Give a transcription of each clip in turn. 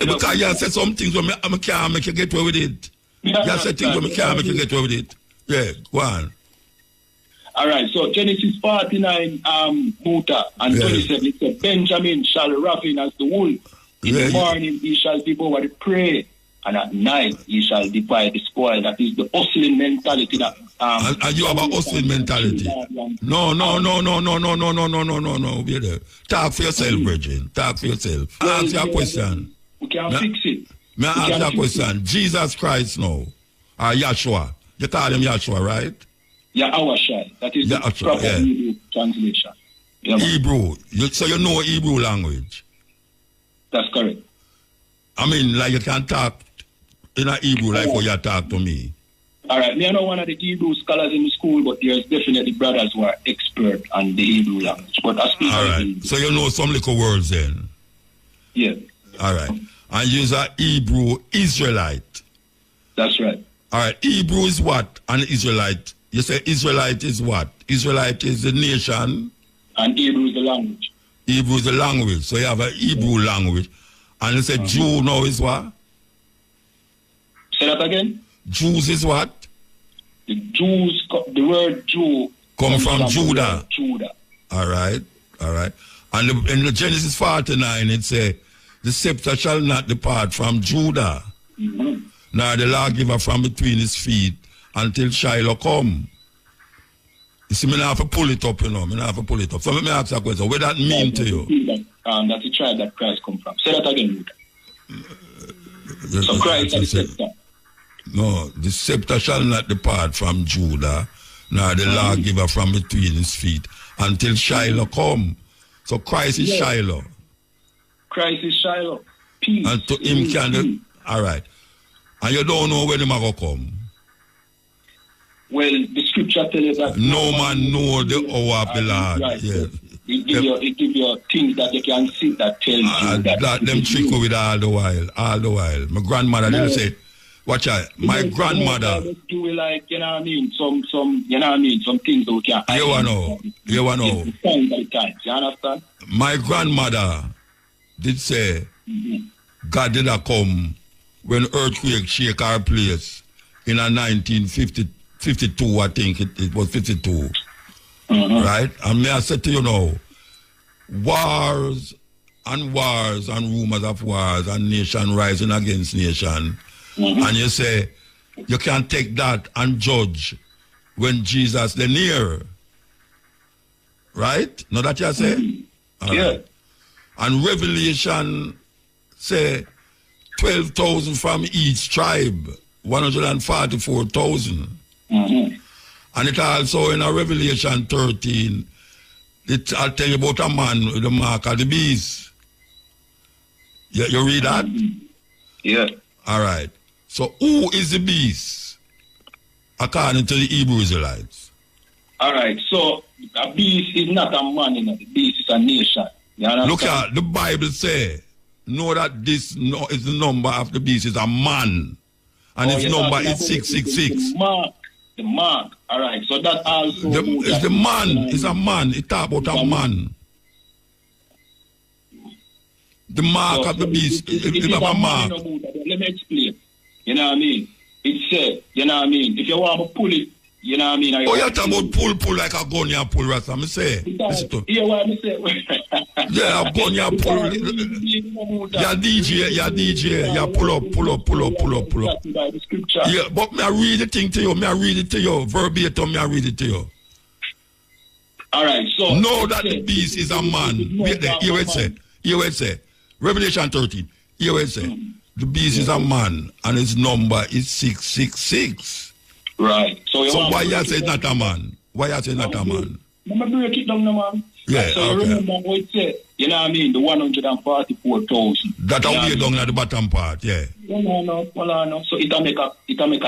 Because you said some things when I can't make you get away with it. You said things when I can't make you get away with it. Yeah, go on. All right, so Genesis 49, Muta, and 27, it says, Benjamin shall ravin as the wolf. In the morning he shall devour the prey, and at night he shall divide the spoil. That is the hustling mentality. That and you have a hustling mentality. No. Be there. Talk for yourself, Bridget. Talk for yourself. Ask your question. We can fix it. May I ask you a question? Jesus Christ now, or Yahshua. You call him Yahshua, right? Yahshua. That is the proper Hebrew translation. Yeah, Hebrew. So you know Hebrew language? That's correct. I mean, like you can talk in a Hebrew like how you talk to me. All right. Me, I know one of the Hebrew scholars in the school, but there's definitely brothers who are expert on the Hebrew language. But I speak all right. So you know some little words then? Yeah. All right. And you're a Hebrew Israelite. That's right. All right. Hebrew is what? And Israelite. You say Israelite is what? Israelite is the nation. And Hebrew is the language. Hebrew is the language. So you have a Hebrew language. And you say Jew now is what? Say that again? Jews is what? The Jews, the word Jew come from Judah. Judah. All right. And in the Genesis 49 it says, the scepter shall not depart from Judah, nor the lawgiver from between his feet until Shiloh come. You see, I have to pull it up, you know. I have to pull it up. So let me ask you a question. What does that mean to you? That's the tribe that Christ come from. Say that again, so Christ is the scepter. No, the scepter shall not depart from Judah, nor the lawgiver from between his feet, until Shiloh come. So Christ is Shiloh. Christ is Shiloh. Peace. And to him can... All right. And you don't know when he will come. Well, the scripture tells you that... No man know the hour of the Lord. Right. Yes. It gives you things that you can see that tell you that... them trick with all the while. My grandmother didn't say... Watch out. My grandmother... Do like, you know what I mean? Some you know what I mean? Some things that we can... You want to know. You understand? My grandmother did say God did not come when earthquake shake our place in a 1952, I think it was 52. Right? And may I say to you now, wars and rumors of wars and nation rising against nation. And you say, you can't take that and judge when Jesus is near. Right? Know that you say? Right. And Revelation say 12,000 from each tribe, 144,000. And it also in a Revelation 13, I'll tell you about a man with the mark of the beast. You read that? Yeah. All right. So who is the beast according to the Hebrew Israelites? All right. So a beast is not a man, the beast is a nation. Look at the Bible say, know that this is the number of the beast is a man. And its number is 666. The mark. All right. So that also... It's the man. It's a man. It talk about a man. The mark of the beast is a mark. Let me explain. You know what I mean? It said, you know what I mean? If you want to pull it, you know what I mean? You talk about pull like a gun you pull, Rasta. I say. Yeah, what I say? Yeah, a gun you pull. Yeah, DJ, yeah, pull up. Yeah, but me I read the thing to you. Verbatim, me I read it to you. All right, so... Know that the beast is a man. Wait there, here it say. Revelation 13. Here it say. The beast is a man, and his number is 666. Right. So why you say not a man? Why you say not a man? Let me break it down, man. Yeah, so you remember what it said? You know what I mean? The 144,000. That will be down at the bottom part, yeah. No. So it'll make a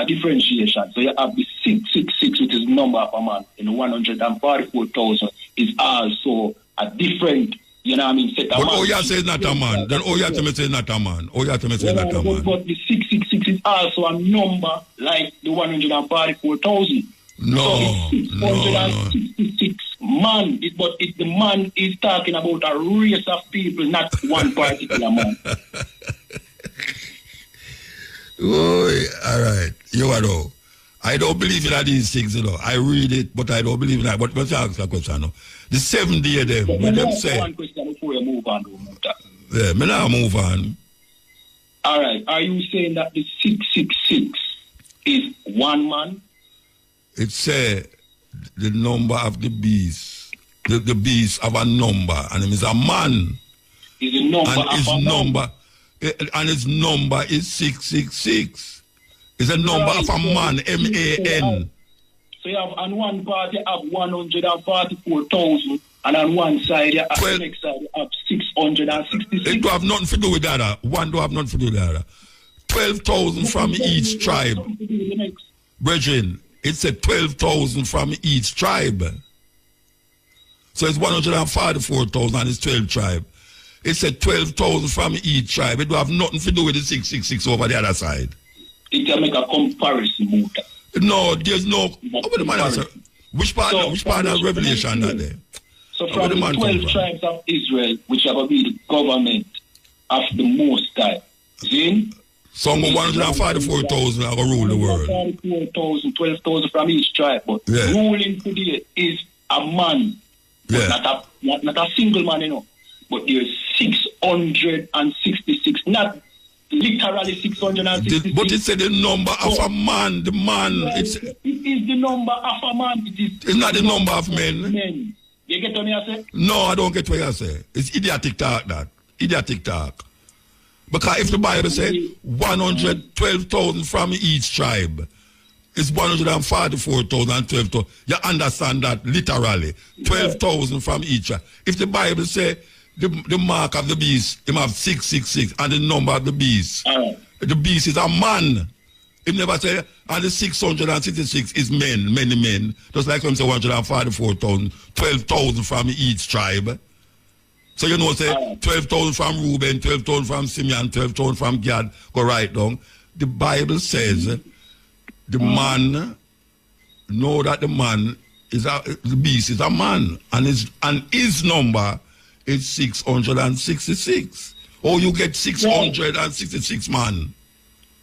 differentiation. So you have the 666, which is the number of a man, and the 144,000 is also a different... You know what I mean? Set a but man. You say not a man. Then you have to say not a man. But the 666 is also a number like the 144,000. No. So it's 666 man. But the man is talking about a race of people, not one particular man. Oh, all right. You know. I don't believe in these things, you know. I read it, but I don't believe in that. But let's ask a question, no? The 7 day of them, when them say... One question before you move on. Yeah, me now move on. All right. Are you saying that the 666 is one man? It say the number of the beast. The beast have a number, and it is a man. Is the number and of his a number, man? And his number is 666. It's a number of a man, M-A-N. So you have on one part you have 144,000, and on one side you have the next side you have 666. It don't have nothing to do with the other. One don't have nothing to do with the other. 12,000 from each tribe. Brethren, it's a 12,000 from each tribe. So it's 144,000 and it's 12 tribe. It's a 12,000 from each tribe. It don't have nothing to do with the 666 over the other side. It can make a comparison, Muta. No, there's no. Which part of Revelation that there? So from the 12 tribes of Israel, which are going to be the government of the Most High. Then, some 144,000 are going to rule the world. 144,000, 12,000 from each tribe. But ruling today is a man. Yeah. Not a single man, you know. But there's 666, not literally 666. But it said the number of a man, the man. Well, it is the number of a man. It's not the number of men. You get what I say? No, I don't get what you say. It's idiotic talk, that. Idiotic talk. Because if the Bible says 112,000 from each tribe, it's 144,000 and 12,000. You understand that literally. 12,000 from each tribe. If the Bible says the mark of the beast, it have 666, and the number of the beast. The beast is a man. It never say, and the 666 is men, many men. Just like some say 144,000, 12,000 from each tribe. So you know, say 12,000 from Reuben, 12,000 from Simeon, 12,000 from Gad, go right down. The Bible says the man, know that the man is the beast is a man, and his number is 666. Oh, you get 666 man.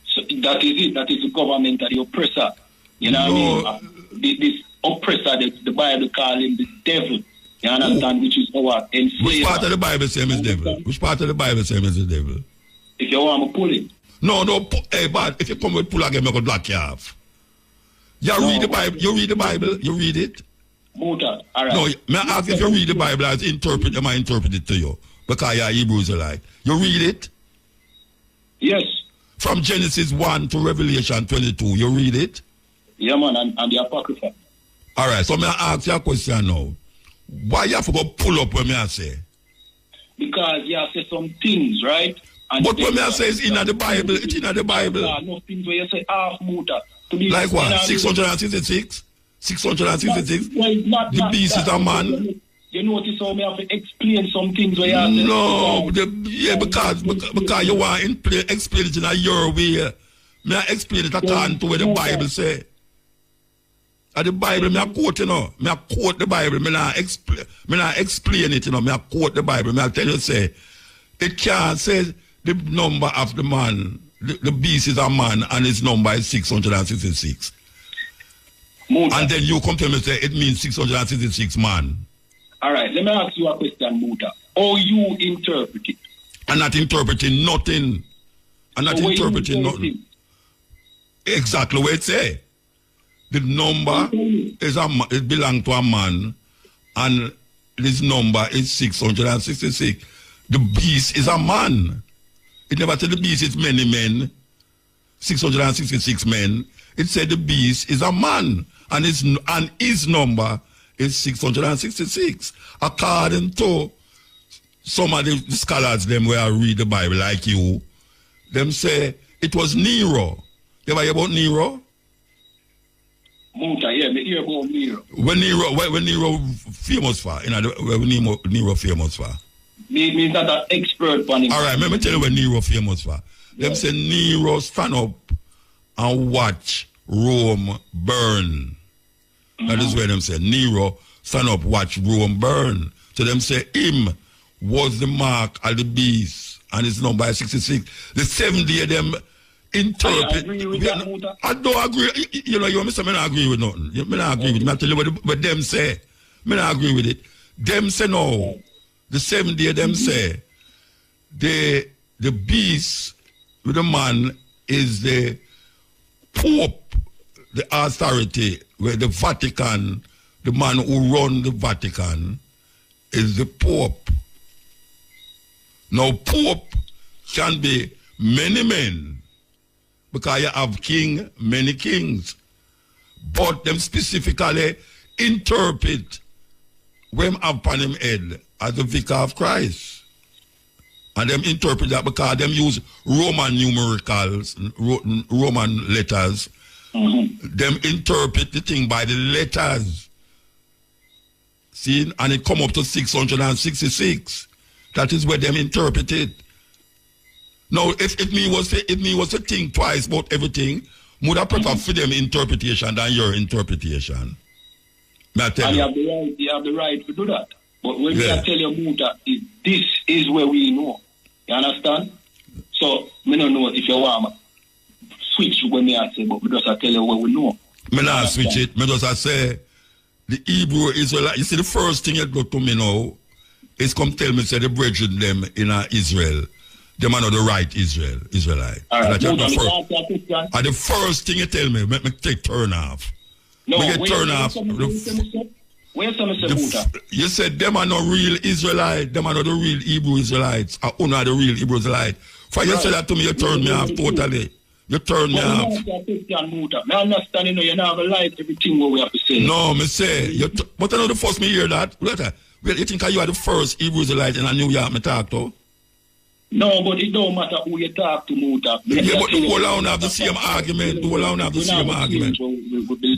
So that is it. That is the government of the oppressor. You know what I mean? This oppressor, the Bible call him the devil. You understand? Which is our enslaver. Which part of the Bible say him is devil? Which part of the Bible say him is the devil? If you want me to pull it. No, hey, but if you come with pull again, I'm going to block you off. You read the Bible? You read the Bible? You read it? Muta, all right. No, may I ask if you read the Bible as interpret, am I interpret it to you? Because you're Hebrew Israelite. You read it? Yes. From Genesis 1 to Revelation 22, you read it? Yeah, man, and the Apocrypha. All right, so may I ask you a question now? Why you have to go pull up when I say? Because you have said some things, right? And but when I say it's in the Bible, it's in the Bible. No things where you say half Muta. Like what? 666? 666? Well, the beast is a man. You notice how me have to explain some things where you have to... No, because you want to explain it in your way. May I explain it according to what the Bible say? The Bible, me I quote, you know. Me I quote the Bible. Me not explain it, you know. Me I quote the Bible. Me I tell you, say, it can't say the number of the man, the beast is a man, and his number is 666. Muta. And then you come to me and say, it means 666 man. All right, let me ask you a question, Muta. How you interpret it? I'm not interpreting nothing. I'm not interpreting nothing. Exactly what it say. The number is it belongs to a man, and this number is 666. The beast is a man. It never said the beast is many men, 666 men. It said the beast is a man, and his number is 666. According to some of the scholars, them where I read the Bible like you, them say it was Nero. You ever hear about Nero? Muta, yeah, me hear about Nero. When Nero famous for? You know, when Nero famous for? Me not an expert on him. All right, let me tell you when Nero famous for. Yeah. Them say Nero stand up and watch Rome burn. That is where them say Nero stand up, watch Rome burn. So them say him was the mark of the beast, and his number is 66. The 7 day them interpret. I agree with that, Muta. I don't agree. You know, you say, I don't agree with nothing. I don't agree with it. I tell you what them say. I don't agree with it. Them say no. The 7th day, them say, the beast with the man is the Pope, the authority, where the Vatican, the man who run the Vatican, is the Pope. Now, Pope can be many men, because you have king, many kings. But them specifically interpret when upon him head as the vicar of Christ. And them interpret that because them use Roman numericals, Roman letters. Them interpret the thing by the letters. See, and it come up to 666. That is where them interpret it. Now, if me was to think twice about everything, would I prefer for them interpretation than your interpretation? May I tell and you have the right to do that. But when I tell you, Muta, this is where we know. You understand? So, I don't know if you want to switch when I say, but just I tell you what we know. I not switch it. I just say, the Hebrew Israelite, you see, the first thing you go to me now is come tell me, say, the brethren them in Israel, them are not the right Israelite. All right, the first thing you tell me, make me take turn off. No, turn off. You said them are not real Israelite, them are not the real Hebrew Israelites, or not the real Hebrew Israelite. For you say that to me, you turn me off totally. You turn me off. I understand, you know, you never like everything what we have to say. No, me say, but I know the first me hear that. Well, you think you are the first Hebrew Israelite in New York me talk to? No, but it don't matter who you talk to, Muta. Yeah, but the whole have the same argument. The whole have the same argument.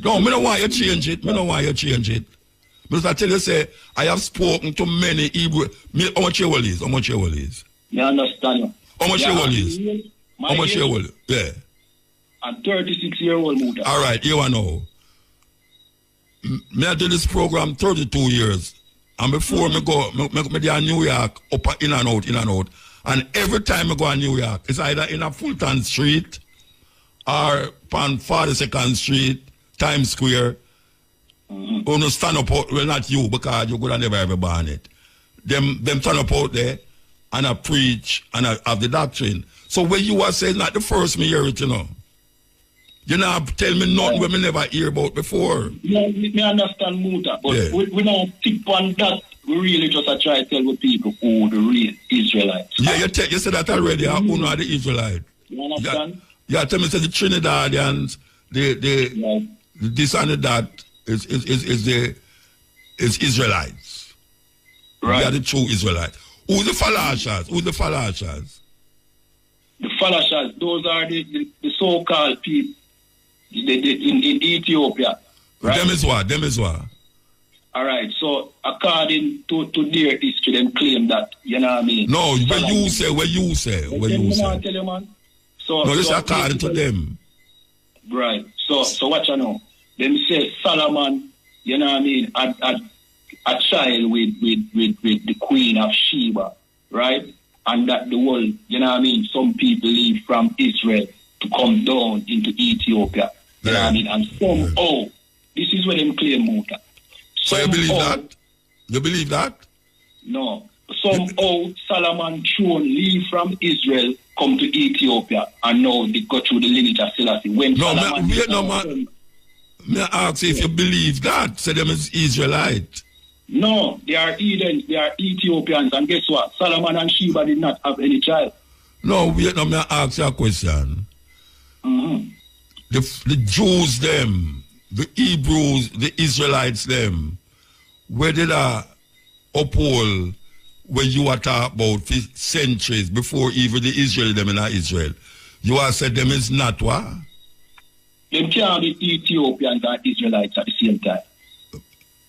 No, me don't want you change it. Me don't want you change it. Because I tell you, say, I have spoken to many Hebrew. How much your is? How much your is? I understand you. How much your is? How much your is? Yeah. I'm 36-year-old, Muta. All right, you know. Me I do this program 32 years. And before me go, me do New York, up in and out. And every time I go to New York, it's either in a Fulton Street or on 42nd Street, Times Square. Or no stand up out, well, not you, because you could have never ever born it. Them stand up out there and I preach and I have the doctrine. So when you are saying not the first me hear it, you know. You know, tell me nothing we never hear about before. Yeah, me understand, Muta, but we don't stick on that. We really just try to tell the people who the real Israelites. Yeah, you said that already. Who know the Israelite? You understand? Yeah, tell me, say the Trinidadians, this and that is Israelites. Right. They are the true Israelites. Who's the Falashas? The Falashas, those are the so-called people in Ethiopia. Right? Them is what? All right, so according to their history, them claim that, you know what I mean? No, where you say. Tell you, man. No, this is according to them. Right, so what you know? Them say Solomon, you know what I mean, had a child with the Queen of Sheba, right? And that the world, you know what I mean, some people leave from Israel to come down into Ethiopia. You know what I mean? And somehow, this is where them claim Muta. So you believe that? You believe that? No. Somehow Solomon throne leave from Israel, come to Ethiopia, and now they go through the lineage of Selassie. May I ask if you believe that? Say them is Israelite. No, they are Edens, they are Ethiopians, and guess what? Solomon and Sheba did not have any child. No, may I ask you a question. The Jews them, the Hebrews, the Israelites them, where did I uphold when you are talking about for centuries before even the Israel them in Israel? You are said them is not what? Them can't be Ethiopians and Israelites at the same time.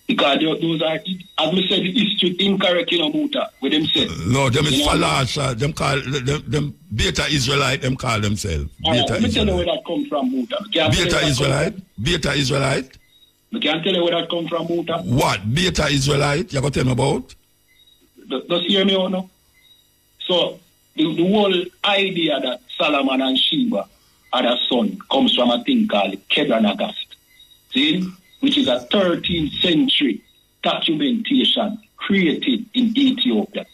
Because those are, as we said, the history incorrect, you know, Muta, with them say. No, them is Falasha, them call them Beta Israelite, them call themselves. Let me tell you where that come from, Muta. Beta Israelite? Beta Israelite? I can't tell you where that come from, Muta. What? Beta Israelite? You got to tell me about? Just hear me out now. So, the whole idea that Solomon and Sheba other son comes from a thing called Kedranagast. See? Which is a 13th century documentation created in Ethiopia.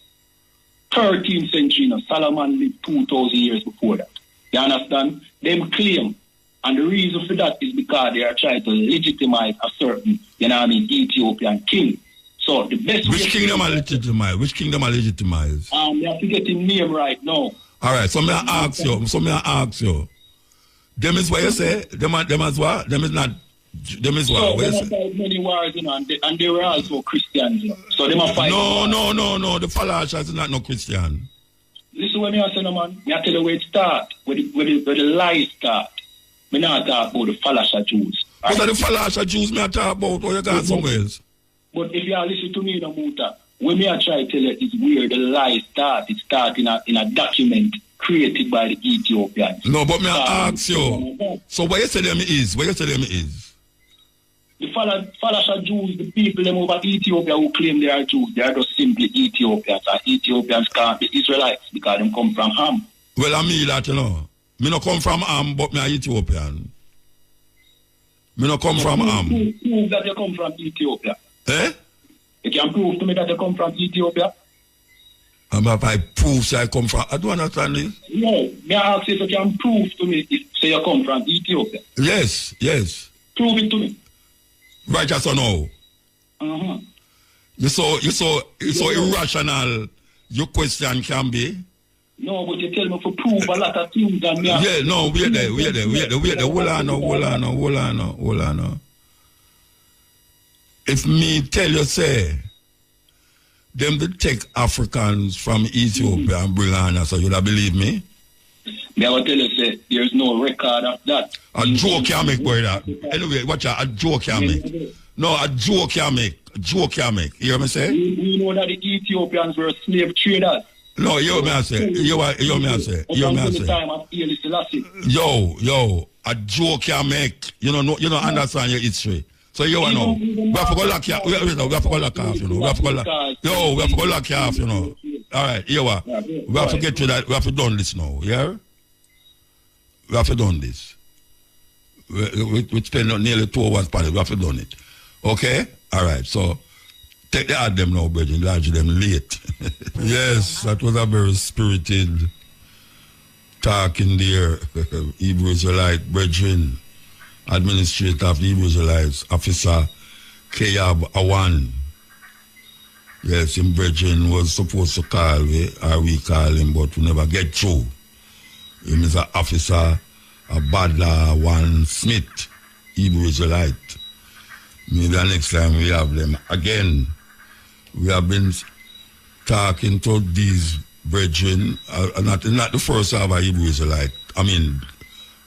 13th century, Solomon lived 2,000 years before that. You understand? Them claim, and the reason for that is because they are trying to legitimize a certain, Ethiopian king. So the best Which kingdom are legitimize? Which kingdom are legitimize? You have to get his name right now. All right, so may I ask you. Them is what you say? Them as what? Them is not. Them is what? So they fight many wars, and they were also Christians, So they must fight. No. The Falashas is not no Christian. Listen what I say, man. I tell you where it start, where the lies start. Me not talk about the Falasha Jews. Right? What are the Falasha Jews me talk about? Or you got somewhere else? But if you listen to me, Muta, when me I try to tell you it's where the lies start. It starts in a document created by the Ethiopians. No, but me I ask you. So what you say them is? The Falasha Jews, the people them over Ethiopia who claim they are Jews, they are just simply Ethiopians. And Ethiopians can't be Israelites because them come from Ham. Well, I mean that, Me no come from Ham, but me are Ethiopian. Me no come from Ham. Prove that you come from Ethiopia. Eh? You can prove to me that you come from Ethiopia. And if I prove that I come from, I don't understand this. No, me ask if you can prove to me if say you come from Ethiopia. Yes. Prove it to me. Right, yes or no? Uh-huh. You so irrational your question can be. No, but you tell me to prove a lot of things and me. Yeah, no, we're there. Hold on. If me tell you, say, them to take Africans from Ethiopia and bring on us, so you'd believe me? Me I will tell you, say, there's no record of that. A joke can make, boy, that. Anyway, watch out, a joke can make. No, a joke can make. You hear me say? We know that the Ethiopians were slave traders. No, you hear me say. Yo, a joke can make. You don't understand your history. So you know, we have to go lock you. We have to go lock off. We have to go lock you off. All right, here we are. We have to get to that. We have to done this now. Yeah, we have to done this. We spend nearly 2 hours on it. We have to done it. Okay. All right. So take the ad them now, brethren. Large them late. Yes, that was a very spirited talk in there. Hebrew Israelite brethren. Administrator of the Hebrew Israelites, Officer Kayab Awan. Yes, him brethren was supposed to call me, or we call him, but we never get through. Him is an officer, a Badla Awan Smith, Hebrew Israelite. Maybe the next time we have them again. We have been talking to these brethren, not the first of a Hebrew Israelite,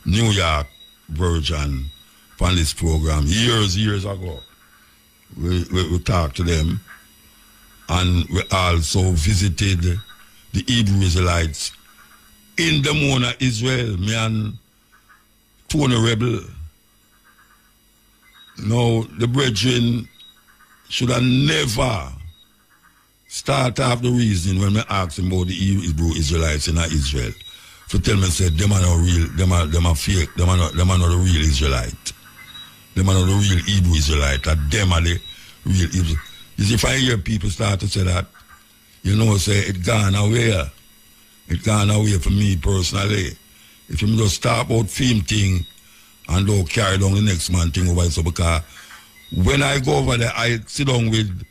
New York version from this program years ago. We talked to them, and we also visited the Hebrew Israelites in the Mona, Israel. Me and Tony Rebel. No, the brethren should have never start off the reason when we ask them about the Hebrew Israelites in Israel. So tell me, say, them are not real, them are fake, them are not the real Israelite. Them are not the real Hebrew Israelite, that them are the real Hebrew. You see, if I hear people start to say that, say, it gone away. It gone away for me personally. If you just start about film thing and don't carry down the next man thing over, so because when I go over there, I sit down with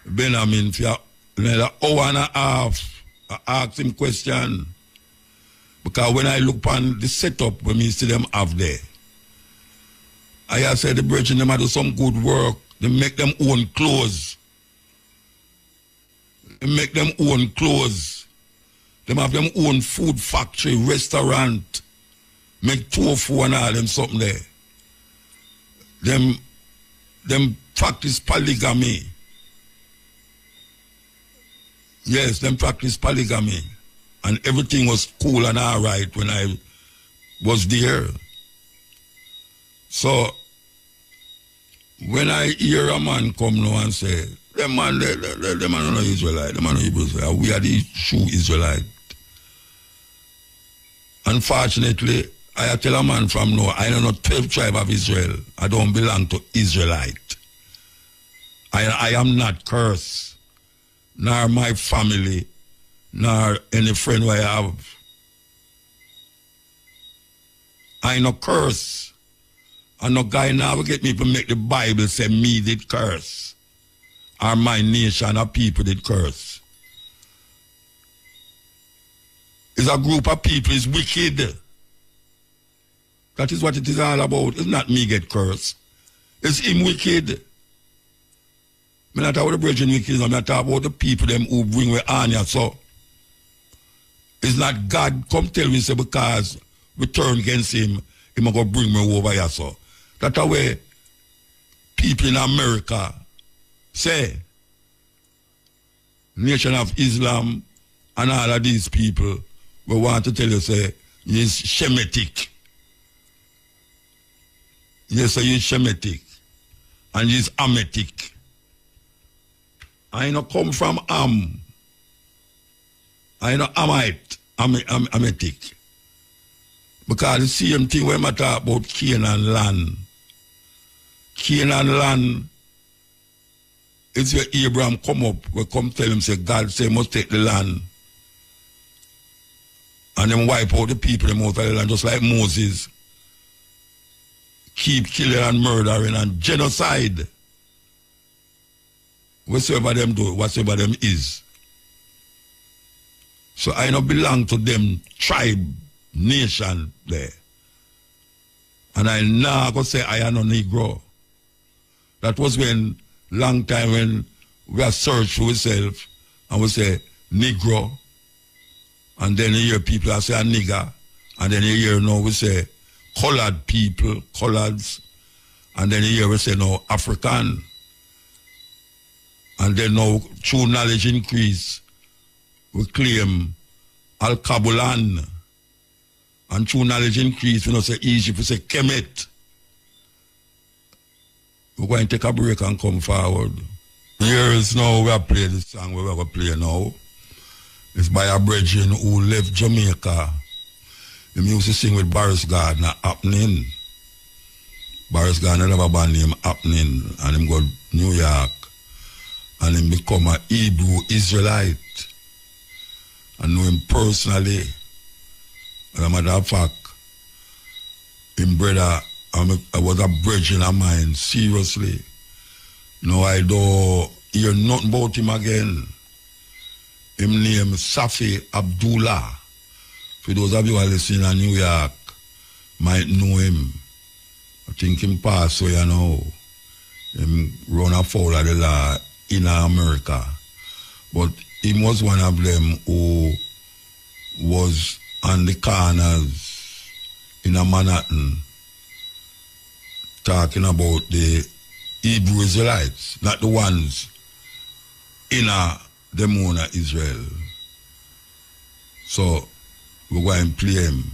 Benjamin for another hour and a half, I ask him question. Because when I look on the setup when we see them have there, I said the brethren them do some good work. They make them own clothes. They make them own clothes. They have them own food factory, restaurant, make tofu and all them something there. Them practice polygamy. Yes, them practice polygamy. And everything was cool and all right when I was there. So, when I hear a man come now and say, them man are not Israelite, them are not Hebrew Israelite, we are the true Israelite. Unfortunately, I tell a man from now, I don't know 12 tribe of Israel. I don't belong to Israelite. I am not cursed, nor my family, nor any friend who I have. I no curse. And no guy now get me to make the Bible say me did curse. Or my nation or people did curse. It's a group of people is wicked. That is what it is all about. It's not me get cursed. It's him wicked. I'm not talking about the brethren wicked. I'm not talking about the people them who bring we on here. So it's not God come tell me say because we turn against him, he will go bring me over here. So that's the way people in America say, Nation of Islam and all of these people, we want to tell you, say, he's Shemitic. Yes, so he's Shemitic. And he's Amitic. I don't come from Am. I know Amite, Amitic. Because the same thing when I talk about Canaan land. Canaan land, it's where Abraham come up, we come tell him, say, God say, must take the land. And then wipe out the people them out of the land, just like Moses. Keep killing and murdering and genocide. Whatsoever them do, whatsoever them is. So I don't belong to them tribe, nation there. And I now go say I am a Negro. That was when, long time when we are searched for ourselves and we say Negro. And then you hear people say a nigger. And then you hear now we say colored people, coloreds. And then you hear we say no African. And then now true knowledge increase. We claim Al-Kabulan. And true knowledge increase, we don't say Egypt, we say Kemet. We're going to take a break and come forward. Here is now we are playing this song we're going to play now. It's by a brethren who left Jamaica. He used to sing with Boris Gardner, Happening. Boris Gardner have a band named Happening, and him go to New York. And him become a Hebrew Israelite. I know him personally. As a matter of fact, him brother, I was a brethren of mine, seriously. No, I don't hear nothing about him again. Him name Safi Abdullah. For those of you who are listening in New York, might know him. I think him passed away now. Him run afoul of the law in America. But he was one of them who was on the corners in Manhattan talking about the Hebrew Israelites, not the ones in the moon of Israel. So we're going to play him.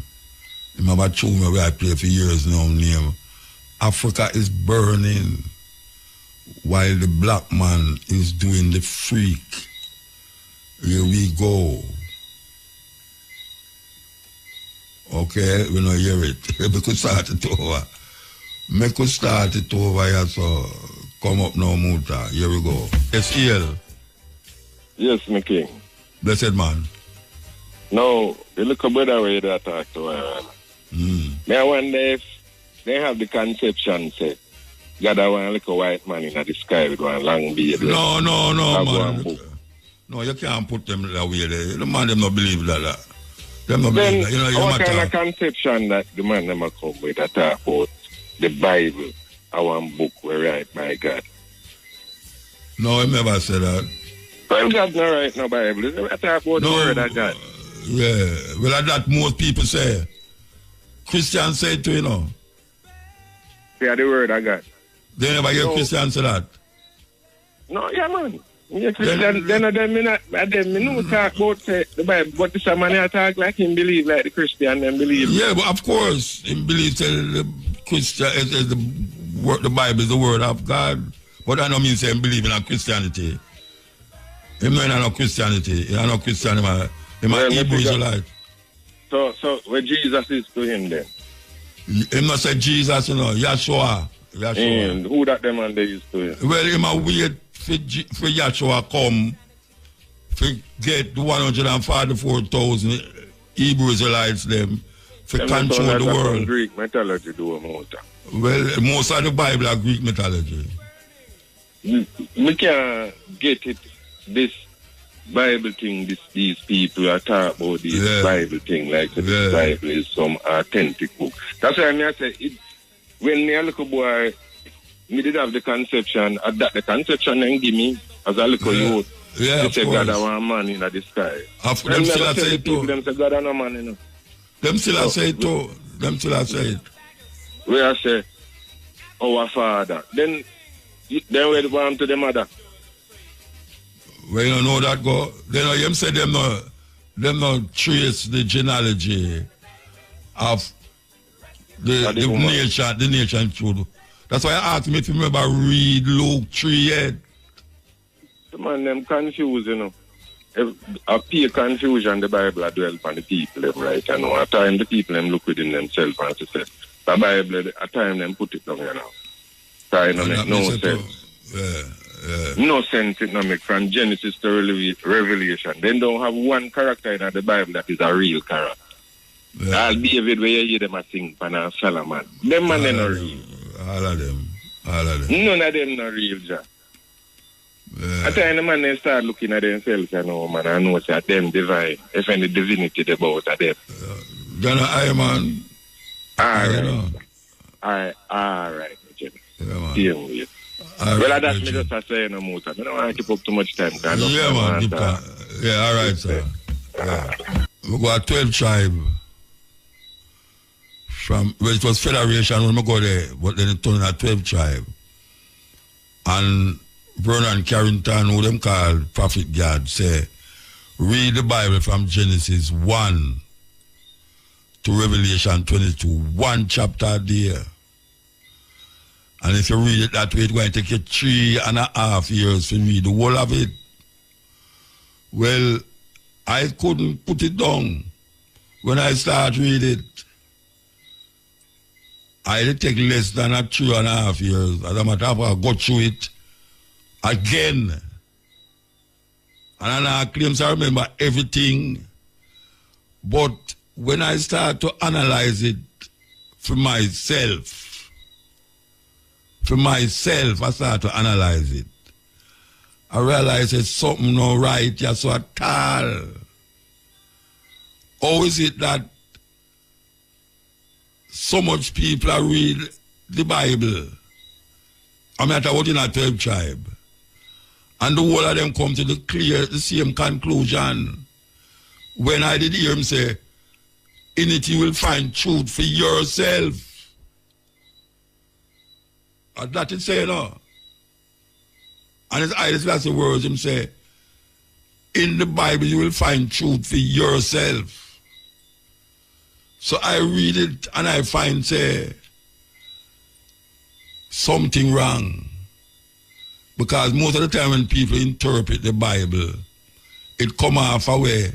Him have a tune where I play for years now named Africa is Burning While the Black Man is Doing the Freak. Here we go. Okay, we don't hear it. We could start it over. We could start it over here, so come up now, Muta. Here we go. SEL. Yes, my king. Blessed man. Now, the little brother where you talk to her. I wonder if they have the conception said, God, I want a little white man in the sky with one long beard. No, man. No, you can't put them that way there. The man, them not believe that. Them not believe that. You know, what kind of conception that the man never come with that talk about the Bible, our book where write my God? No, he never said that. Well, God not write no Bible. He never talk about the word of God. Yeah, well, that most people say. Christians say it too, you know. Yeah, the word of God. They never hear Christians say that. No, yeah, man. Yeah, Christian, then me know talk about the Bible, but this man I talk like him believe like the Christian and believe. Yeah, but of course, him believe the Christian is the Bible is the word of God. But I don't mean say him believe in Christianity. Him not in Christianity. He not Christian. Him a Hebrew Israelite. So where Jesus is to him then? He must say Jesus, Yahshua. And who that them and they used to? Well, he must wait for Yahshua come to get the 144,000 Hebrew Israelites them to control the world. Greek mythology do most. Well, most of the Bible are Greek mythology. We can't get it. This Bible thing, these people are talking about this Bible thing, like this Bible is some authentic book. That's why I say it. When me a little boy, me did have the conception, that the conception then give me as a little youth. Yeah, they of say course. God are one man in the sky. Them still say it too. Them say God are no man, Them still say it too. Them still say it. We are say, our father. Then we want to the mother. Well, you don't know that go. Then you say them no trace the genealogy of the nation truth. That's why I asked me if you remember read Luke 3 yet. Man, them confused, appear confusion the Bible are dwell upon the people, them, right? And at time the people them look within themselves and say, the Bible, at time them put it down, So it don't make no sense. No sense it don't make from Genesis to Revelation. They don't have one character in the Bible that is a real character. All David where you hear them sing and Solomon. Them man they not real. All of them. None of them not real, Jack. At the time the man they start looking at themselves, man, I know that them divine, if any divinity they about them. Then I man. Alright, Jimmy. Well, that's me just saying no more. I don't want to keep up too much time. Yeah, man. All right, sir. We got 12 tribes. It was federation when we go there, but then it turned out 12 tribes. And Vernon Carrington, who them call Prophet God, say, read the Bible from Genesis 1 to Revelation 22, one chapter a day. And if you read it that way, it's going to take you 3.5 years to read the whole of it. Well, I couldn't put it down. When I start reading it, I did take less than 3.5 years. As a matter of fact, I go through it again. And I claim I remember everything. But when I start to analyze it for myself, I start to analyze it. I realize it's something not right, just so at all. How is it that so much people are read the Bible? I mean, what in a 12 tribe. And the whole of them come to the same conclusion. When I did hear him say, in it you will find truth for yourself. That it say, no. And it's I just the words him say, in the Bible you will find truth for yourself. So I read it and I find say something wrong. Because most of the time when people interpret the Bible, it come off away.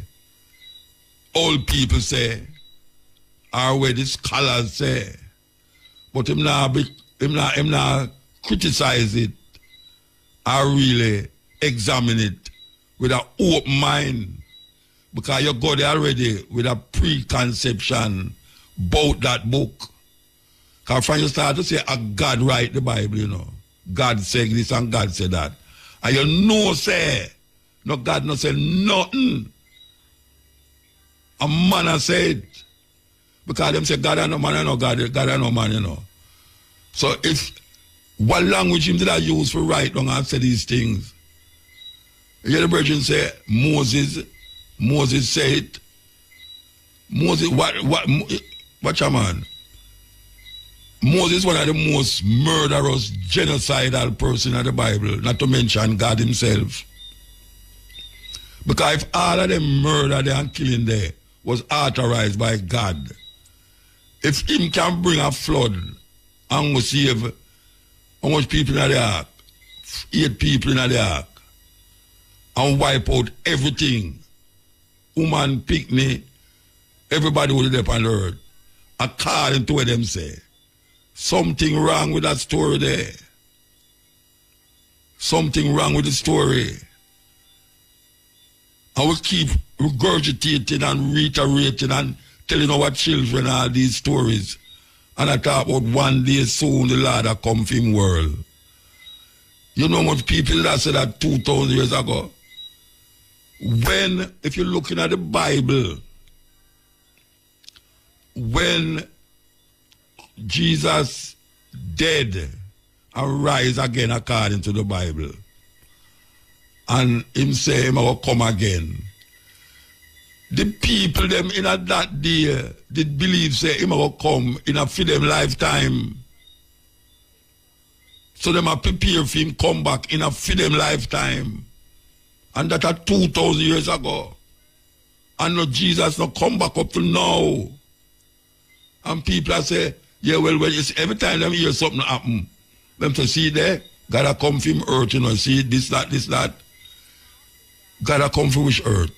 Old people say, or where the scholars say. But him not criticize it or really examine it with an open mind. Because you go there already with a preconception about that book. Because when you start to say, God write the Bible, God said this and God said that. And you say, no, God no say nothing. A man has said, because them say God and no man and no God and no man, So if what language him did I use for write down and say these things? You hear the virgin say, Moses said, what your man? Moses is one of the most murderous, genocidal person in the Bible, not to mention God himself. Because if all of them murder there and killing there was authorized by God, if him can bring a flood and will save how much people in the ark? 8 people in the ark. And wipe out everything. Woman, picnic, everybody was there on the earth. according to what them say. Something wrong with that story there. Something wrong with the story. I will keep regurgitating and reiterating and telling our children all these stories. And I talk about one day soon the Lord will come for him world. You know what people that said that 2,000 years ago? When, if you're looking at the Bible, when Jesus dead and rise again according to the Bible, and him say him will come again, the people them in that day did believe say him will come in a for them lifetime. So them are prepare for him come back in a for them lifetime. And that are 2,000 years ago. And no Jesus not come back up to now. And people are say, yeah, well, it's every time them hear something happen, them to see there, gotta come from earth, you know, see this, that. Gotta come from which earth?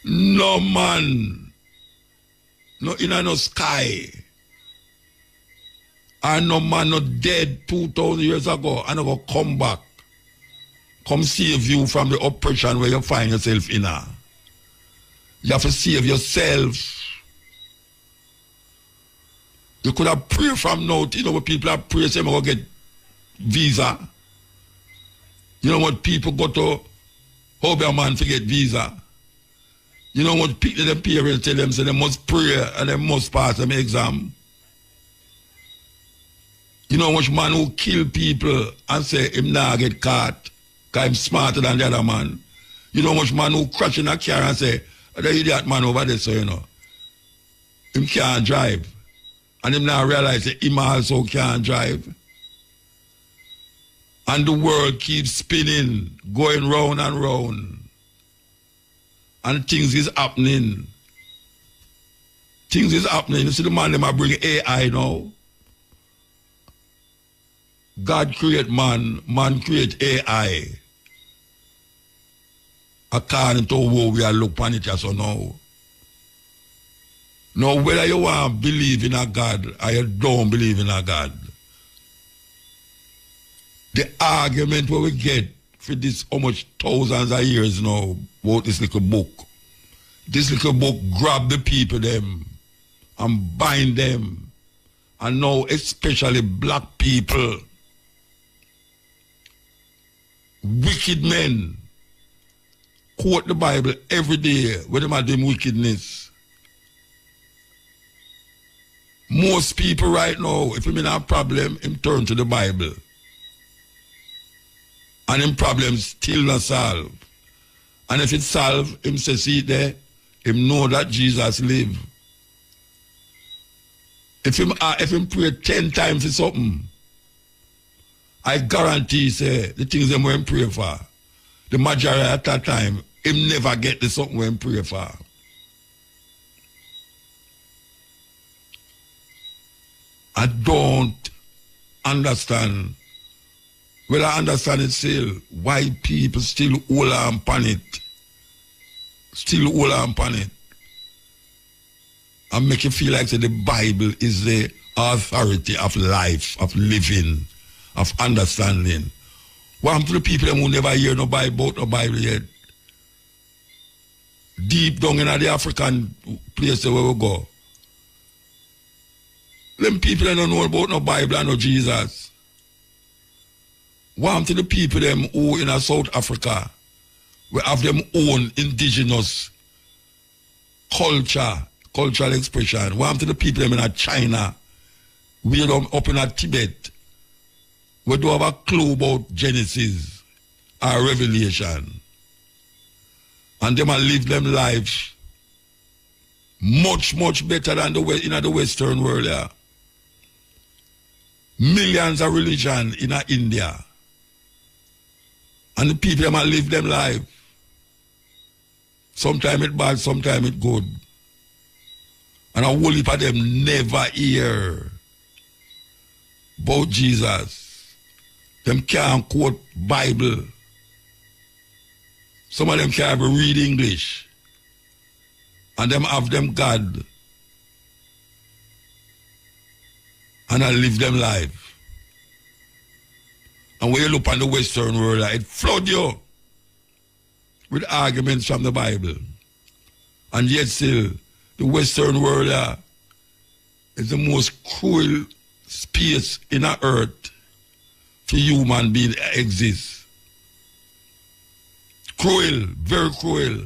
No man, no in no sky, and no man not dead 2,000 years ago, and I go come back, come save you from the oppression where you find yourself in. You have to save yourself. You could have prayed from now, you know what people have prayed, say, I'm going to get visa. You know what people go to, hope a man to get visa. You know what people, the parents tell them, say they must pray and they must pass them exam. You know which man who kill people and say him not get caught because him smarter than the other man. You know which man who crash in a car and say, the idiot man over there, so you know, him can't drive. And him now realize that him also can't drive. And the world keeps spinning, going round and round. And things is happening. Things is happening. You see the man, them are bringing AI now. God create man, man create AI. According to how we are looking at it as of now. Now, whether you want to believe in a God or you don't believe in a God, the argument where we get for this how much thousands of years now about this little book. This little book grab the people them and bind them. And now especially black people, wicked men, quote the Bible every day when they are doing wickedness. Most people right now, if him in a problem, him turn to the Bible. And him problem still not solved. And if it's solved, him say, see there, him know that Jesus live. If him pray 10 times for something, I guarantee, say, the things them when pray for, the majority at that time, him never get the something when pray for. I don't understand. Well, I understand it still, why people still hold on upon it. Still hold on upon it. And make you feel like say, the Bible is the authority of life, of living, of understanding. What happened to the people who never hear no Bible, about no Bible yet? Deep down in the African place where we go. Them people that don't know about no Bible and no Jesus. What happened to the people them who in South Africa, we have them own indigenous cultural expression? What happened to the people them in China, we them up in Tibet, we don't have a clue about Genesis or Revelation? And them live them lives much, much better than in the Western world. Yeah. Millions of religion in India. And the people them live them life. Sometimes it bad, sometimes it good. And a whole heap of them never hear about Jesus. Them can't quote Bible. Some of them can't even read English. And them have them God. and I live them life. And when you look on the Western world, it flood you with arguments from the Bible. And yet still, the Western world is the most cruel space in the earth for human being to exist. Cruel, very cruel.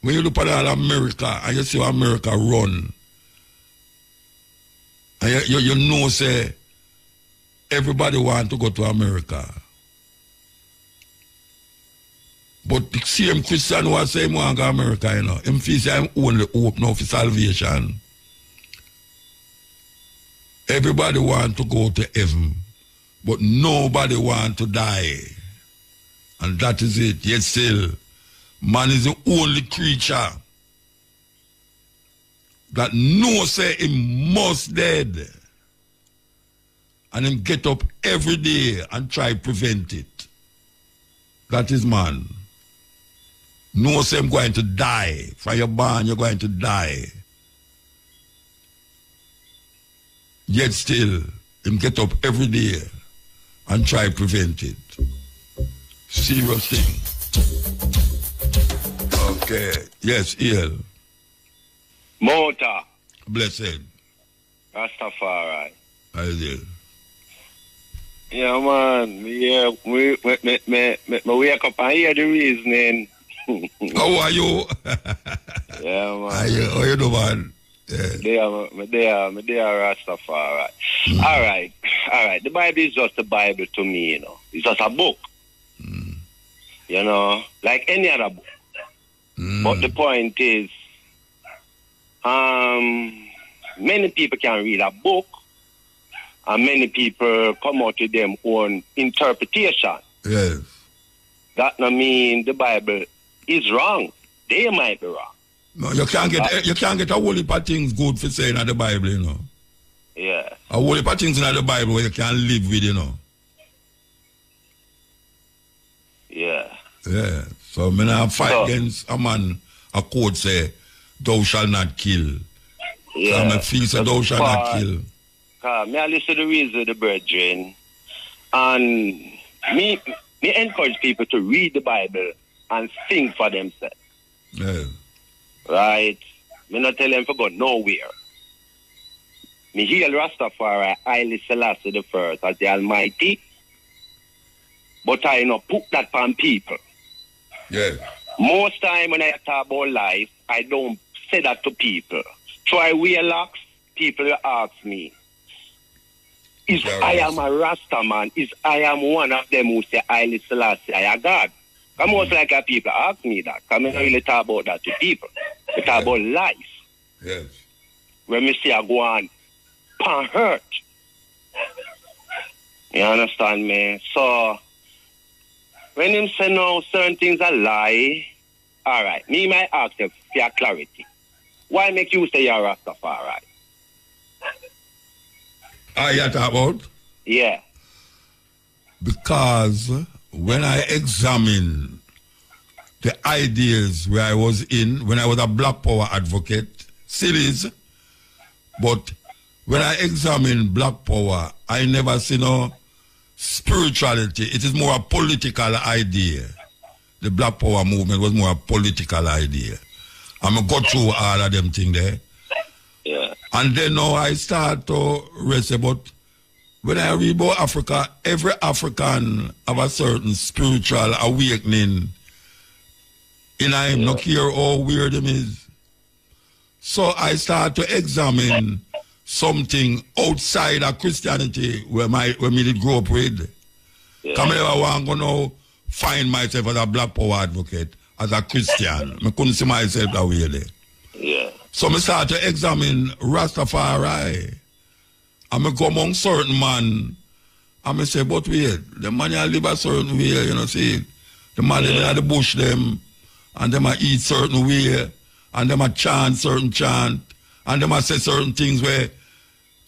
When you look at all America and you see how America run, and you know, say, everybody want to go to America. But the same Christian who say he want to go to America, you know, him feel say I'm only hope now for salvation. Everybody want to go to heaven, but nobody want to die. And that is it. Yet still, man is the only creature that knows say he must dead. And him get up every day and try to prevent it. That is man. Knows him going to die. From your born, you're going to die. Yet still, him get up every day and try to prevent it. Serious thing. Okay. Yes, El. Mota. Blessed. Rastafari. How is it? Yeah, man. Yeah, me wake up and hear the reasoning. How are you? Yeah, man. How you doing, man? Yeah. They are Rastafari. All right. The Bible is just a Bible to me, you know. It's just a book. You know, like any other book. But the point is, many people can read a book, and many people come out with their own interpretation. Yes. That not mean the Bible is wrong. They might be wrong. No, you can't get a whole heap of things good for saying in the Bible, you know. Yeah. A whole heap of things in the Bible where you can live with, you know. Yeah. Yeah. So when I fight against a man, a code say, thou shalt not kill. Yeah. So I feel say thou shalt not kill. May I listen to the reason of the brethren, and me encourage people to read the Bible and think for themselves. Yeah. Right? Me not tell them to go nowhere. Me hail Rastafari, Haile Selassie the First as the Almighty, but I not put that on people. Yeah. Most time when I talk about life, I don't say that to people. Try wear locks, people will ask me, I am a Rasta man, I am one of them who say Haile Selassie, I am God. Because most like people ask me that. Because I don't really talk about that to people. I talk about life. Yes. When me say I go on, pan hurt. You understand me? So, when him say no, certain things are lie, all right, me might ask you for your clarity. Why make you say you're Rastafari? You talk about? Yeah. Because when I examine the ideas where I was in, when I was a Black Power advocate, still is, but when I examine Black Power, I never see no spirituality. It is more a political idea. The Black Power movement was more a political idea. I'm going to go through all of them things there. Yeah. And then now I start to rest about, when I read about Africa, every African have a certain spiritual awakening in him, no care how weird him is. So I start to examine something outside of Christianity where me did grow up with. Yeah. Come here, I want to now find myself as a Black Power advocate, as a Christian. I couldn't see myself that way there. Yeah. So I start to examine Rastafari. And I go among certain man, and I say, but wait, the man you live a certain way, you know, see. The man live in the bush them, and them a eat certain way, and them a chant certain chant, and them a say certain things where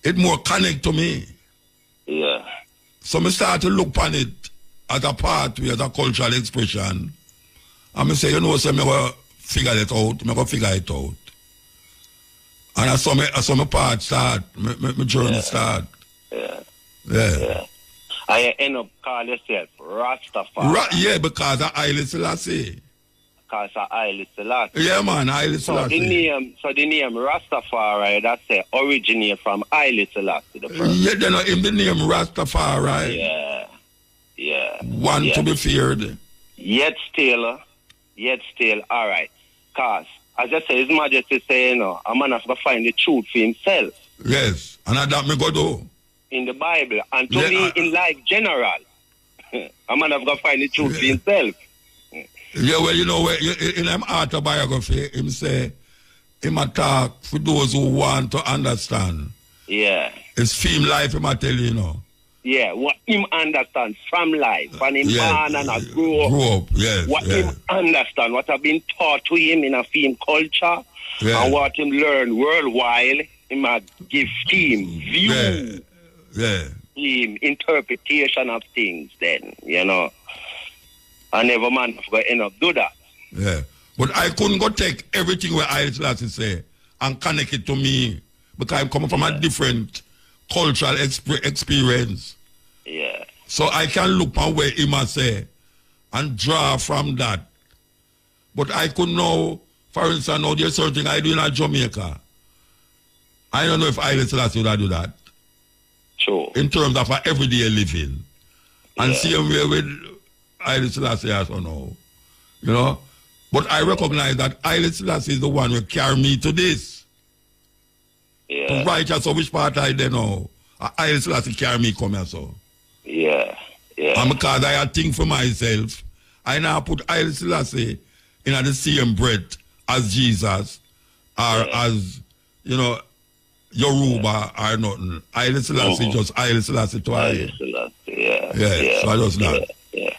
it more connect to me. Yeah. So I start to look upon it as a pathway, as a cultural expression. And I say, you know, so I'm going to figure it out. And I saw my part start, my journey start. Yeah. I end up calling yourself Rastafari. Yeah, because of Haile Selassie. Because of Haile Selassie. Yeah, man, Haile Selassie. So the name Rastafari, that's originate from Haile Selassie the first. Yeah, they know him the name Rastafari. Yeah. One to be feared. Yet still, all right. Because, as I say, His Majesty say, a man has to find the truth for himself. Yes, and that me go do. In the Bible. And to me, in life general, a man has to find the truth for himself. Yeah, well, in his autobiography, him say, him talk for those who want to understand. Yeah. His theme life, him tell you, Yeah, what him understands from life, and him born and grow up. Yes. What him understand, what have been taught to him in a film culture, and what him learn worldwide, him give him view, him interpretation of things. Then and every man going to end up do that. Yeah, but I couldn't go take everything where Haile Selassie say and connect it to me because I'm coming from a different cultural experience. Yeah. So I can look on where he must say and draw from that. But I could know, for instance, now there's something I do in Jamaica. I don't know if Haile Selassie would do that. Sure. In terms of everyday living. And same way with Haile Selassie also now. But I recognize that Haile Selassie is the one who carry me to this. Yeah. Righteous of which part I don't know. Haile Selassie carry me come here so. Yeah. And because I think for myself, I now put Haile Selassie in the same breath as Jesus or as, Yoruba or nothing. Haile Selassie just Haile Selassie to Haile Selassie, so I just not. Yeah.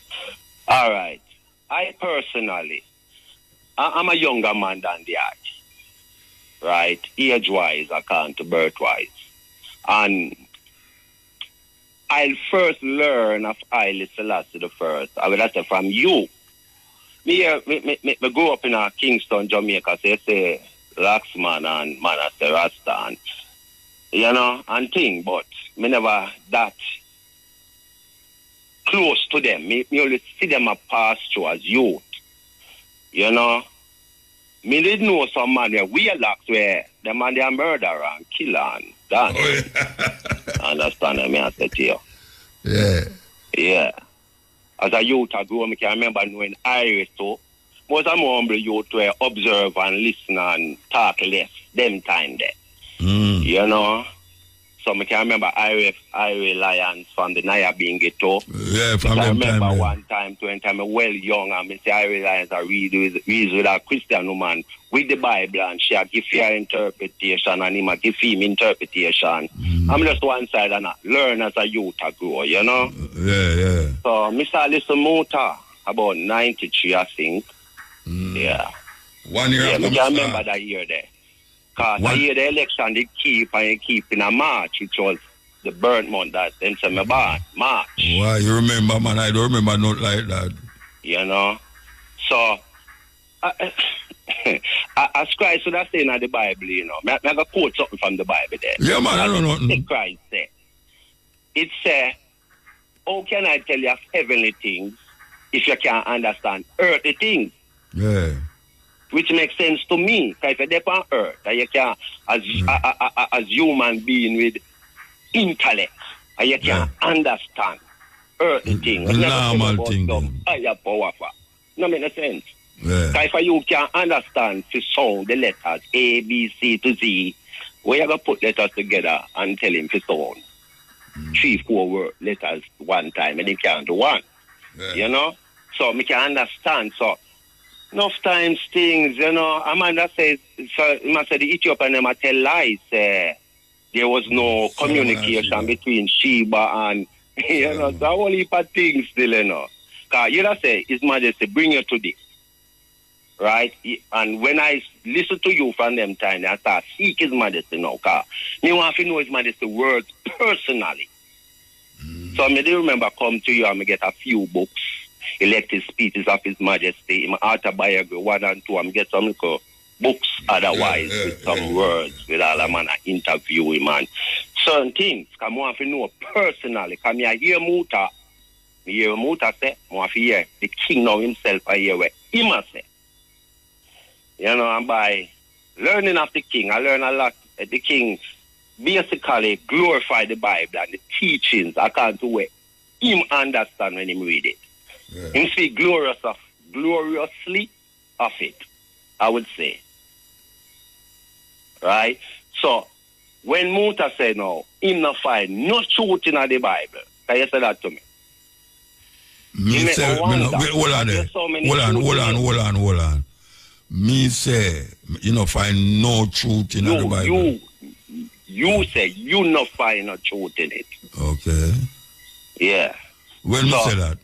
All right. I personally, I'm a younger man than the age. Right? Age-wise, I can't birth-wise. And I'll first learn of Haile Selassie the first. I will say from you. Me grew up in Kingston, Jamaica, so you say Laxman and man I say Rasta and and thing, but me never that close to them. Me only see them a pass through as youth. Me did know some man there weirlocks where the man they are murderer and killer and dance. Understand me I said to you. Yeah. As a youth I grew up, I can remember knowing Irish too. Most of my humble youth were observe and listen and talk less them time there. So I can remember Irish Lions from the Naya being ghetto. Yeah, from I them remember time. one time, when I was well young, and I say Irish Lions are read with a Christian woman with the Bible, and she give her interpretation, and him give him interpretation. I'm just one side and I learn as a youth I grow, Yeah. So Mr. Listen Muta, about 93, I think. Yeah. 1 year after I can remember that year there. Because I hear the election, they keep in a March, which was the burnt month that then said me born, March. Why, you remember, man? I don't remember not like that. So, as Christ would have said in the Bible, I got to quote something from the Bible there. Yeah, man, I don't know nothing. Christ said, it says, how can I tell you of heavenly things if you can't understand earthly things? Yeah. Which makes sense to me. Because if you're on earth, you can, as human being with intellect, and you can understand earthly things. Normal things. Higher powerful. No make no sense. Yeah. Because if you can understand the sound, the letters A, B, C to Z, where you going to put letters together and tell him to sound 3-4 word letters one time, and he can't do one. Yeah. So me can understand. So enough times things, Amanda says, so must say the Ethiopian them tell lies. There was no communication between Sheba and, so a whole heap of things still, Because you say, His Majesty, bring you to this. Right? And when I listen to you from them time, I start seek His Majesty now. Because me want to know His Majesty words personally. So I do remember come to you and me get a few books. Elected speeches of His Majesty, my autobiography 1 and 2, and get some books otherwise with some words, with all a man I interview him and certain things. Because I want to know personally. Because I hear Muta say, I want to hear the king now himself, I hear what he must say. You know, and by learning of the king, I learn a lot. The king basically glorify the Bible and the teachings according to what him understand when he read it. Yeah. Him speak gloriously of it, I would say. Right? So, when Muta said no, him not find no truth in the Bible. Can you say that to me? Hold on. Me say, you know, find no truth in the Bible. You say you not find no truth in it. Okay. Yeah. When you say that?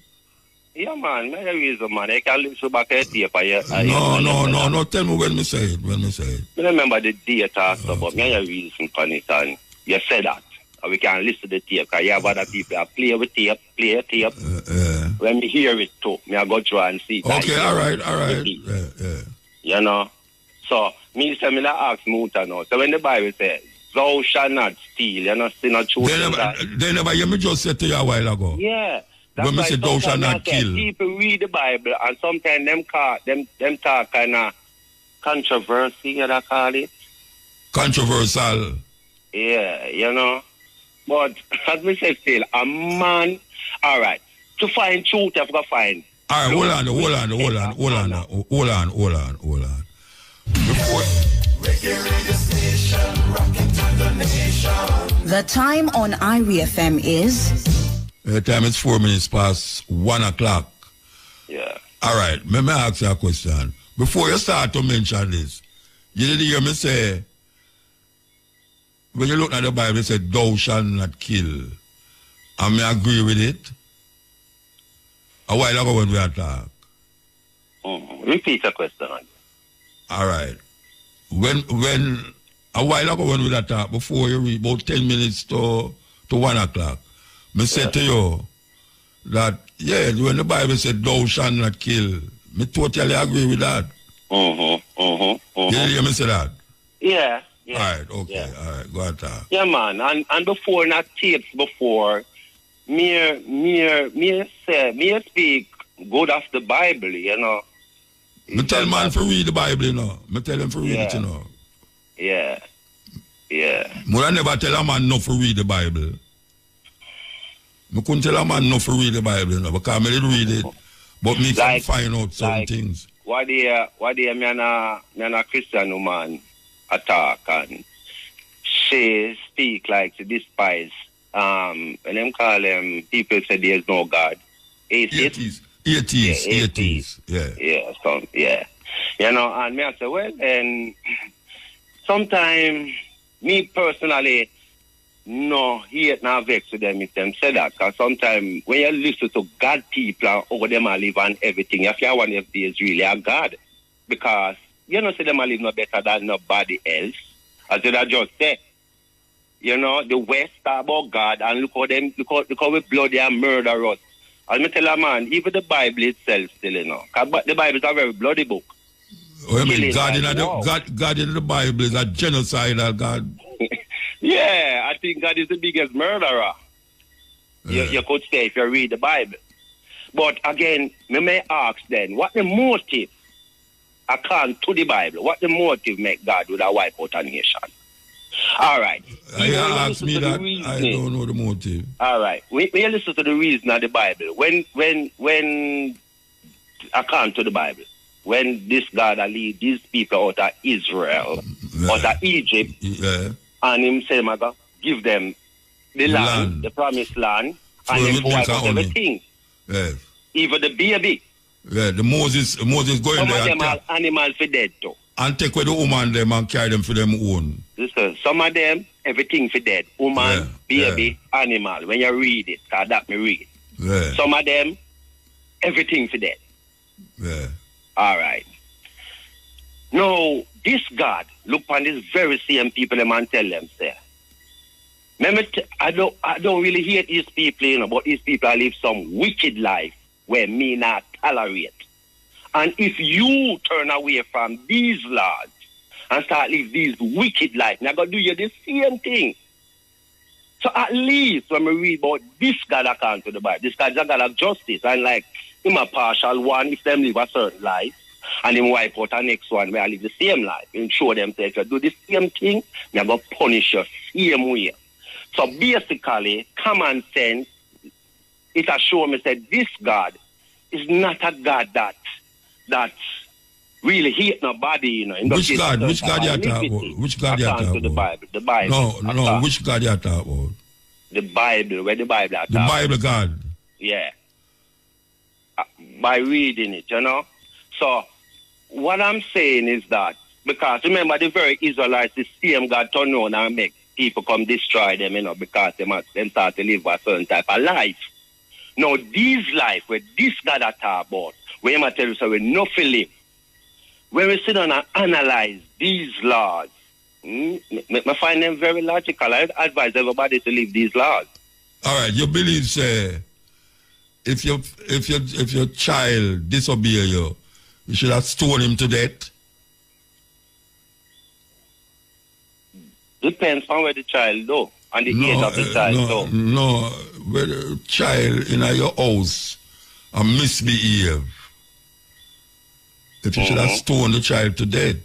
Yeah, man. My reason, man. I can listen back at the tape. No. Tell me when me say it. I remember the date after, but my reason for it, and you said that. And we can listen to the tape, because you have other people that play a tape. When me hear it too, I go through and see it. Okay, all right. You know? So, me say, me ask Muta now. So when the Bible says, thou shalt not steal, you know, see no truth. They never hear me just say to you a while ago. Yeah. That's when me say, thou shalt not kill. People read the Bible, and sometimes them talk kind of controversy, you know, call it. Controversial. Yeah, you know. But, as me say still, a man, all right, to find truth, you have to find. All right, hold on. The time on IRFM is? The time is 4 minutes past 1 o'clock. Yeah. All right, let me ask you a question. Before you start to mention this, you didn't hear me say, when you look at the Bible, it said, thou shalt not kill. And me agree with it. A while ago when we attack. Repeat the question. All right. When a while ago when we attack, before you read about 10 minutes to 1 o'clock, me said to you that, when the Bible said, thou shalt not kill, me totally agree with that. You hear me say that? Yeah. All right, okay. Yeah. All right, go ahead. Yeah, man. And before, not tapes before, me speak good of the Bible, you know. Me tell man to read the Bible, you know. Me tell him to read it, you know. Yeah. I never tell a man not to read the Bible. Me couldn't tell a man not to read the Bible, you know, because I didn't read it. But me can find out some things. Why me and a Christian woman attack and she speak like to despise and them call them people say there's no God. Atheists. Yeah. You know, and me I say, well, and sometimes me personally no hate now vex with them if them say that, because sometimes when you listen to God people and over them I live and everything, if you want if there is really a God, because you know say them I live no better than nobody else. As I just say, you know, the West talk about God and look how we bloody and murder us. And me tell a man, even the Bible itself still, you know, because the Bible is a very bloody book. Oh, I mean, God in the Bible is a genocidal God. Yeah, I think God is the biggest murderer. Yeah. You could say if you read the Bible. But again, me may ask then, what the motive, according to the Bible, what the motive make God would have wipe out a nation? All right. You ask me that, I don't know the motive. All right. When you listen to the reason of the Bible, when according to the Bible, when this God lead these people out of Israel, out of Egypt, and him say, give them the land, the promised land, and then wipe out everything. Yes. Even the baby. Yeah, the Moses going some there. Some of them are animals for dead too. And take away the woman them and carry them for them own. Listen, some of them, everything for dead. Woman, baby, animal. When you read it, because that me read. Yeah. Some of them, everything for dead. Yeah. All right. Now, this God, look on this very same people them and tell them, say, I don't really hate these people, you know, but these people live some wicked life where me not tolerate. And if you turn away from these laws, and start live these wicked life. Now go do you the same thing. So at least when we read about this God account to the Bible, this God is a God of justice, and like him a partial one if them live a certain life, and him wipe out the next one where I live the same life, and show them that if you do the same thing, they're going to punish you same way. So basically, common sense, it has shown me that this God is not a God that really hate nobody, you know. Which God you talk about? Which God you talk about? The Bible. No, which God you talk about? The Bible, where the Bible The Bible God. Yeah. By reading it, you know. So, what I'm saying is that, because remember the very Israelites, the same God turn on and make people come destroy them, you know, because them start to live a certain type of life. Now, this life, where this God I talk about, where I tell you, so we're not live. When we sit down and analyze these laws, I find them very logical. I advise everybody to live these laws. All right, you believe, say, if your child disobey you, you should have stoned him to death? Depends on where the child do, and the age of the child. No, where the child in your house misbehave. If you should have stoned the child to death.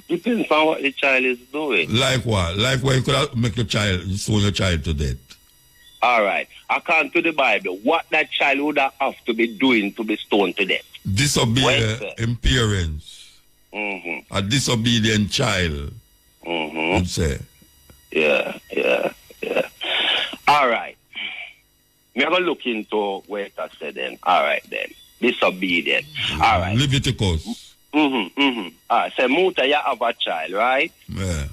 Depends on what the child is doing. Like what? Like where you could have make stone your child to death. All right. According to the Bible, what that child would have to be doing to be stoned to death? Disobey in parents. A disobedient child. You'd say. Yeah. All right. I'm going to look into what I said then. All right then. Disobedient. All right. Leviticus. All right. So, Muta, you have a child, right? Yeah.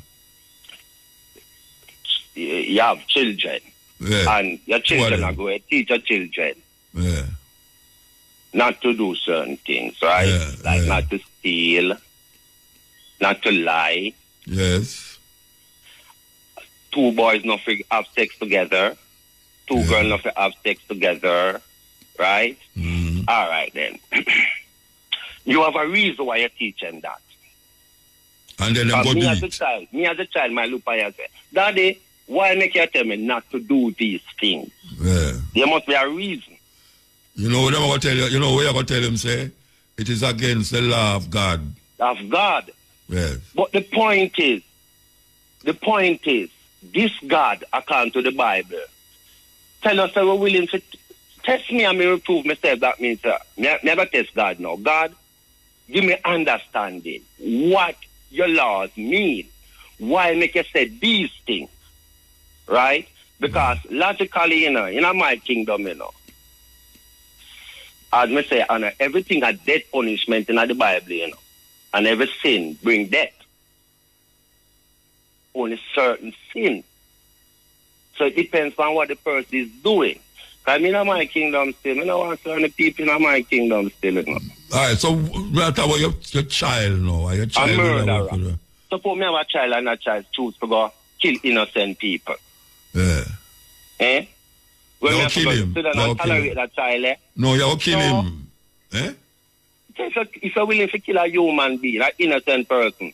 You have children. Yeah. And your children are going to teach your children. Yeah. Not to do certain things, right? Yeah. Not to steal, not to lie. Yes. 2 boys not have sex together. 2 girls not have sex together. Right? All right, then. You have a reason why you're teaching that. And then go me as a child, my look at you and say, Daddy, why make you tell me not to do these things? Yeah. There must be a reason. You know what I'm going to tell you? You know what you're going to tell him, say? It is against the law of God. Of God. Yes. But the point is, this God, according to the Bible, tell us that we're willing to test me and me reprove myself. That means, never test God now. God, give me understanding what your laws mean. Why make you say these things? Right? Because logically, in my kingdom, as me say, everything a death punishment in the Bible, and every sin bring death. Only certain sin. So it depends on what the person is doing. Because I'm in my kingdom still. I don't want certain people in my kingdom still. All right, so what about your child now? Your child a murderer. Suppose me have a child and a child choose to go kill innocent people. Yeah. Eh? When you kill him. Tolerate that child, eh? No, you kill him. Eh? If you're willing to kill a human being, an innocent person,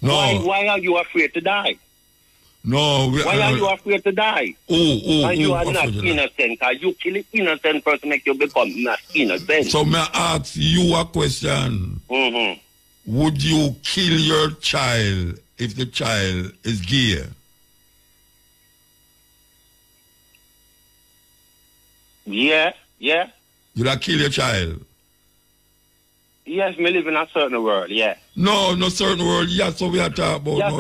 why are you afraid to die? No. Why are you afraid to die? And you are not innocent, because you kill an innocent person make you become not innocent. So may I ask you a question? Would you kill your child if the child is gay? Yeah. You'd have kill your child? Yes, me live in a certain world, yeah. No certain world. Yes, so we are talking about. Yes,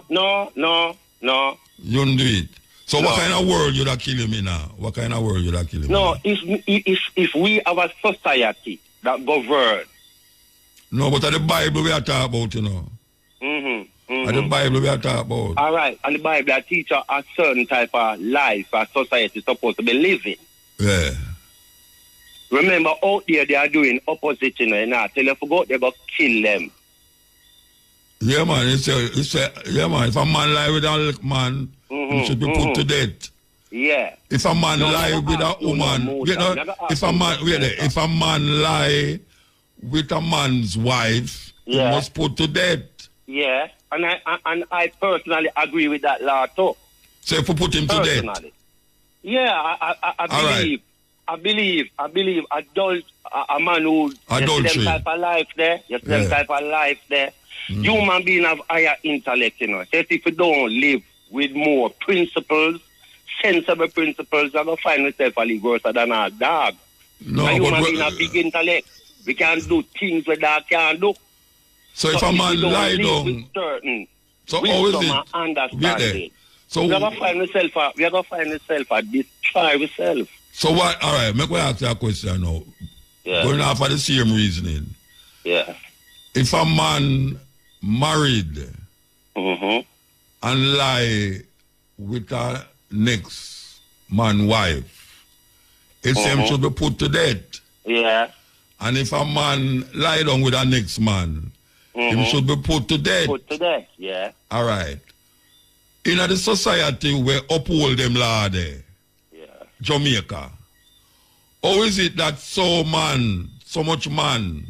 no. You don't do it. So what kind of world you'd have kill him in now? What kind of world you'd have kill him in? No, if we have a society that governs. No, but at the Bible we are talking about, At the Bible we are talking about. All right, and the Bible that teaches a certain type of life a society is supposed to be living. Yeah. Remember, out there they are doing opposite, Tell you to go, they go kill them. Yeah, man. It's man. If a man lie with a man, he should be put to death. Yeah. If a man lie with a woman, if a man lie with a man's wife, he must put to death. Yeah, and I personally agree with that law too. So if we put him to death? Yeah, I believe a man who adultery. Them type of life there, them type of life there. Human being have higher intellect, you know. So if you don't live with more principles, sensible principles, you're going to find yourself a little worse than a dog. No, a human being have big intellect. We can do things that dog can't do. So if a man lie down, so how is it? Understanding. So we are going to find yourself a destroy yourself. So what? All right, make me ask you a question now. Yeah. Going off of the same reasoning. Yeah. If a man married and lie with a next man wife, it's him should be put to death. Yeah. And if a man lie down with a next man, him should be put to death. Put to death, yeah. All right. In the society where uphold them law there, Jamaica, how is it that so much man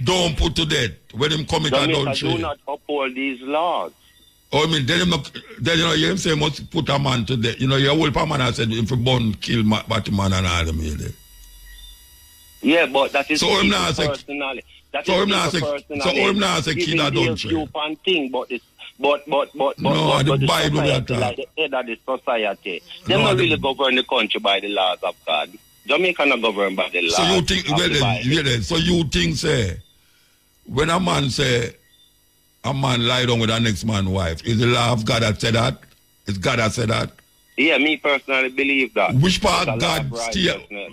don't put to death when him commit adultery? Do not uphold these laws. Oh, I mean, then you know, you say must put a man to death. You know, your whole man has said if you born kill Batman and all them here. Yeah, but that is so him not personally. So him not say kill adultery. Thing, but the Bible like the head of the society. They don't really govern the country by the laws of God. Jamaica not governed by the laws. So you think so you think say when a man lie down with a next man's wife, is the law of God that said that? Is God that said that? Yeah, me personally believe that. Which part of God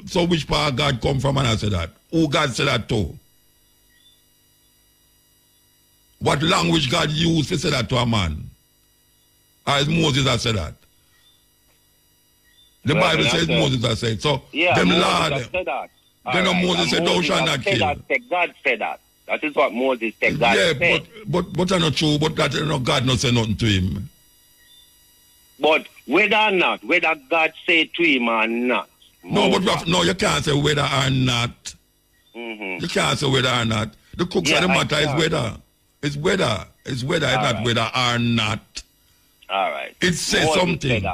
so which part of God come from and I said that? Who God said that to? What language God used to say that to a man? Or is Moses that said that? The Bible says Moses has said. So them Lord, then Moses said, thou shalt not kill. God said that. That is what Moses said. God said. But that's not true. But that God not say nothing to him. But whether God say to him or not. No, you can't say whether or not. You can't say whether or not. The crux of the matter is whether. It's whether. It's not whether or not. All right. It says something.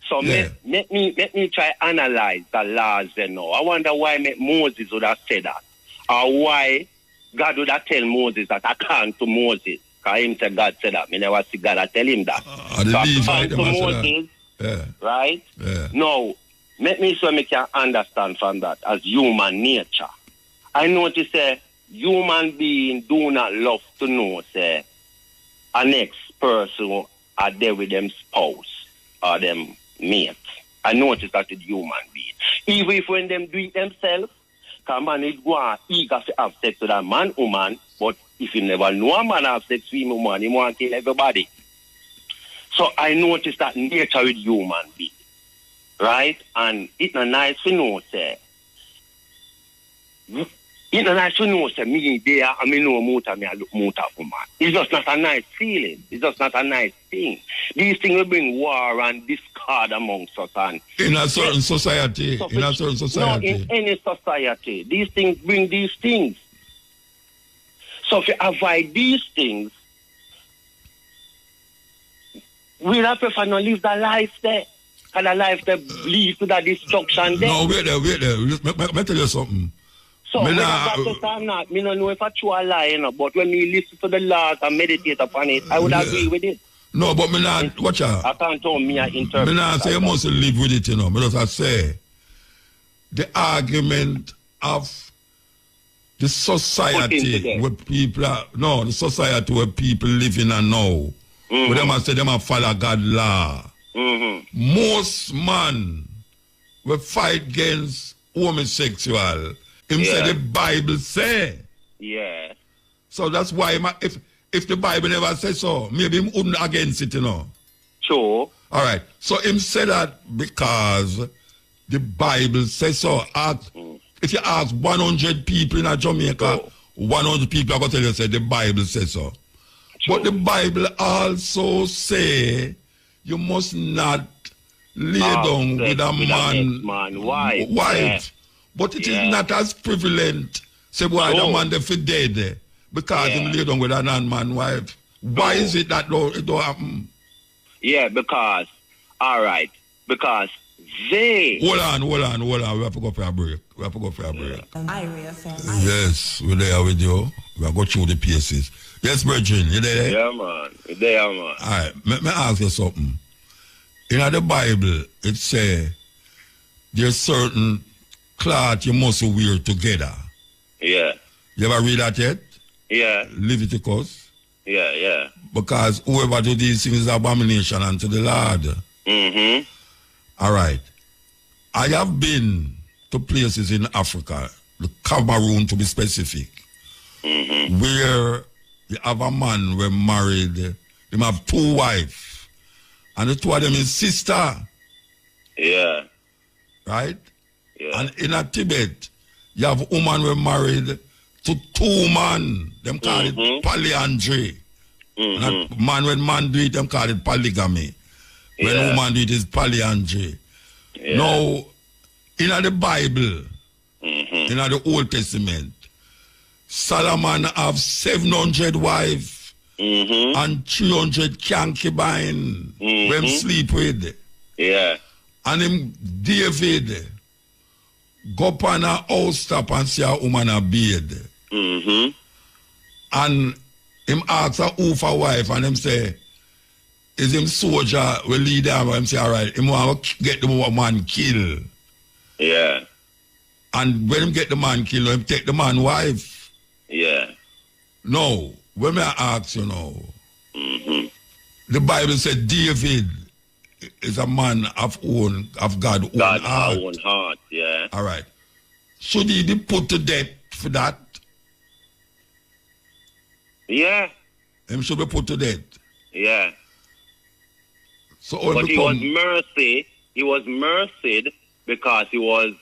So let me try analyze the laws then now. I wonder why Moses would have said that. Or why God would have tell Moses that I can't to Moses. Because him said God said that. I never see God tell him that. So I can't to Moses. Right? Yeah. Now, let me so I can understand from that as human nature. I notice human beings do not love to know say a next person are there with them spouse or them mate. I notice that with human beings. Even if when them do it themselves, because man is going eager to have sex with a man, woman, but if you never know a man have sex with a woman, he want to kill everybody. So I notice that nature with human beings. Right? And it's not nice to know, say. It's not nice to know, say, me there, I mean, no motor, me I look motor for man. It's just not a nice feeling. It's just not a nice thing. These things will bring war and discord amongst us. And in a certain society. No, in any society. These things bring these things. So if you avoid these things, we'll have to live the life there. And the life that leads to the destruction there. No, wait there. Let me tell you something. So, whether that's or not, I don't know if I true a lie, you know, but when we listen to the laws and meditate upon it, I would agree with it. No, but me not, watch out. I can't tell me I interpret. Me not say you must live with it, you know. Because I say, the argument of the society where people are, the society where people live in and know, where them say them follow God law. Most man will fight against homosexual. Him say the Bible say. Yeah. So that's why if the Bible never says so, maybe him wouldn't against it, you know. Sure. All right. So him say that because the Bible says so. If you ask 100 people in Jamaica, 100 people are going to tell you say the Bible says so. Sure. But the Bible also say you must not lay down with a man wife. Yeah. But it is not as prevalent. Say, boy, the man they fit dead. Because him lay down with a non-man wife. Why is it that it don't happen? Yeah, because, all right, because they... Hold on. We have to go for a break. IRFM. Yes, we're there with you. We are going through the pieces. Yes, Bridget, you there? Yeah, man. You there, man. All right, let me ask you something. In the Bible, it says there's certain cloth you must wear together. Yeah. You ever read that yet? Yeah. Leviticus? Yeah. Because whoever do these things is abomination unto the Lord. Mm-hmm. All right. I have been to places in Africa, the Cameroon to be specific, where you have a man who married, him have 2 wives, and the 2 of them is sister. Yeah. Right? Yeah. And in a Tibet, you have woman who married to 2 men. Them call it polyandry. And a man when man do it, them call it polygamy. When woman do it, is polyandry. Yeah. Now, in the Bible, in the Old Testament, Solomon have 700 wives and 300 concubines when him sleep with. Yeah. And him David go up on a house top and see a woman a bed. And him ask a who for wife and him say, is him soldier will lead him? And him say, all right, him want to get the man killed. Yeah. And when him get the man killed, him take the man wife. Yeah. No, when I ask you now, the Bible said David is a man of God's own heart. Yeah. All right. Should he be put to death for that? Yeah. Him should be put to death. Yeah. So but he was mercy. He was mercied because he was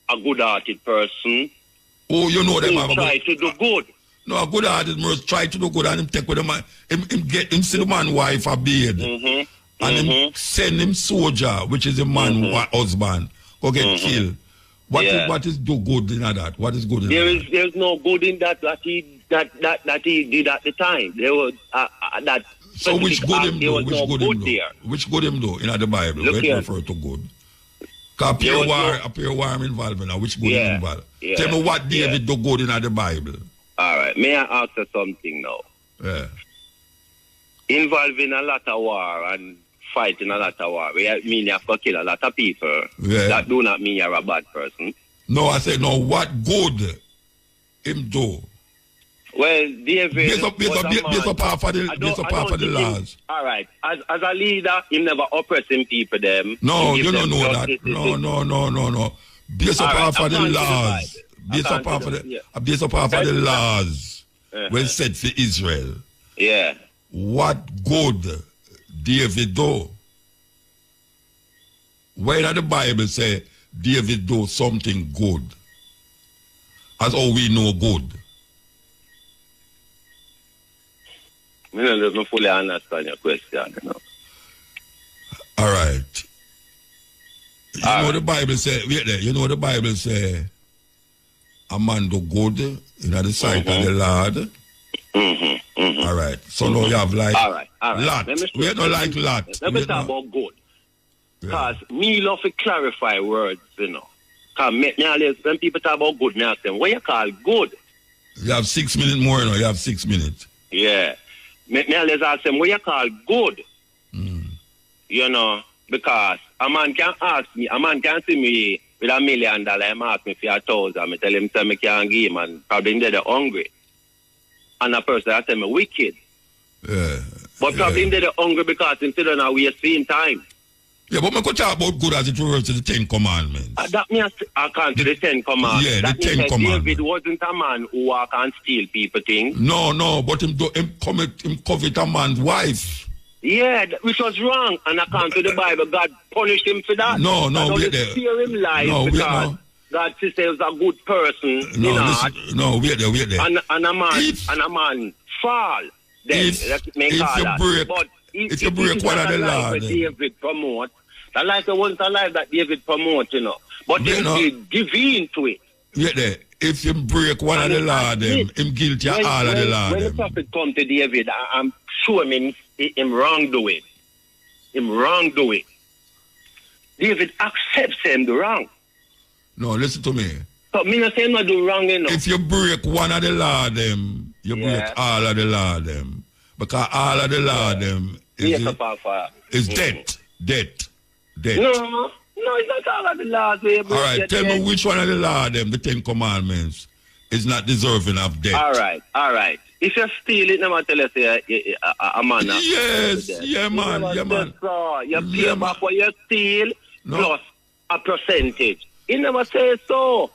a good-hearted person. Oh, you know them. Who tried to do good. No, a good-hearted person try to do good and him take with the man. Him see the man wife a beard. And him send him soldier, which is a man husband, go get killed. What is do good in that? What is good in that? There's no good in that he did at the time. There was that. So which good him do? Which good him do? Which good him do in the Bible? Where it refer to good? Because appear war I'm involved in now. Which good him involved? Tell me what David do good in the Bible. All right. May I ask you something now? Yeah. Involving a lot of war and fighting a lot of war, I mean you have to kill a lot of people. Yeah. That do not mean you're a bad person. No, I said, no, what good him do? Well, David... Based up half of the laws. All right. As a leader, he never oppressing people, them. No, you don't know that. No. Based up half of the laws. Based up half of the laws were set for Israel. Yeah. What good David do? Why did the Bible say David do something good? As all we know good. I don't fully understand your question. You know? All right. You know the Bible say, wait there, you know the Bible say a man do good in the sight of the Lord. All right. So now you have like lot. We don't like lot. Let me talk about good. Because me love to clarify words, you know. Because when people talk about good, me ask them, what you call good? You have 6 minutes more, you know. You have 6 minutes. Yeah. Me always ask them, what you call good? You know, because a man can ask me, a man can see me with $1 million, him ask me for 1,000, I tell him, say me can't give him, and probably they're hungry. And a person I tell me wicked. Yeah. But probably they're hungry because him still don't waste seeing time. Yeah, but we could talk about good as it refers to the 10 Commandments. That means I can't do the 10 Commandments. Yeah, that the 10 Commandments. David wasn't a man who walk and steal people things. No, but him covet a man's wife. Yeah, which was wrong. And according to the Bible, God punished him for that. No, wait there. Spare him life because God says he was a good person. Wait there. And a man fall. Then if you break one of the laws, David promote. That like the once alive that David promote, you know. But he give in to it. Wait there. if you break one of the law, them, him guilty of all of the law. When the prophet come to David, I'm sure him wrongdoing. Him wrongdoing. David accepts him the wrong. No, listen to me. So me not say him not do wrong enough. If you break one of the law, them, you break all of the law, them. Because all of the law, them, is death. Death. No, it's not all of the laws. All right, tell me which one of the law, them, the 10 Commandments, is not deserving of death. All right. If you steal it, never tell us a man. Yes, yeah, man. You pay back what you steal plus a percentage. He never says so.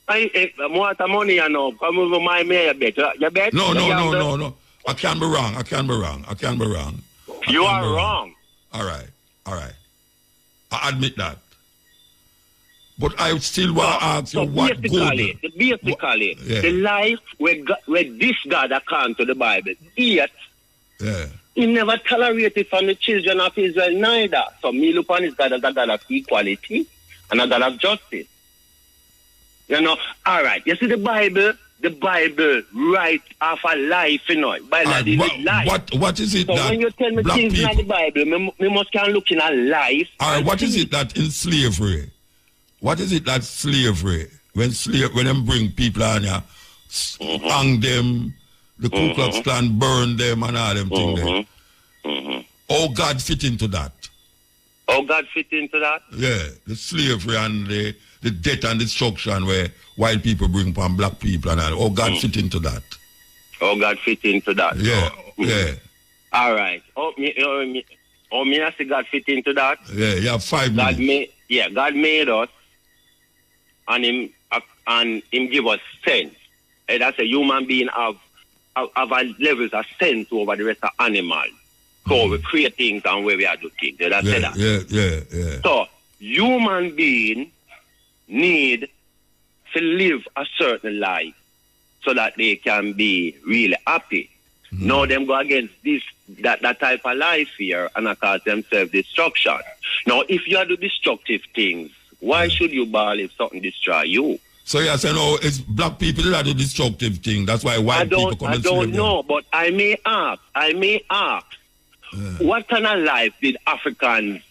I want the money, you know. Come over my mayor bet. You bet? No. I can be wrong. You are wrong. All right. I admit that. But I still want to ask you what good. Basically, the life where this God according to the Bible, yet he never tolerated from the children of Israel neither. So me look on his God as a God of equality and a God of justice. You know, all right. You see the Bible writes off a life, you know. What is it so that when you tell me things in the Bible, me must can look in a life. All right, what is it that in slavery? What is it that slavery, when them bring people on here, hang them, the Ku Klux Klan burn them and all them things there. Oh, God fit into that. Yeah, the slavery and the death and destruction where white people bring upon black people and all. Oh, God fit into that. Yeah. All right. Me I say God fit into that. Yeah, you have 5 minutes. God made us. And him give us sense. And that's a human being have levels of sense over the rest of animals. So we create things and where we are do things. That's that. Yeah. So human being need to live a certain life so that they can be really happy. Now them go against that type of life here and cause themselves destruction. Now if you do destructive things, why should you bawl if something destroy you? So you say no, it's black people that do destructive thing. That's why white people come and slave them. I don't know, but I may ask. What kind of life did Africans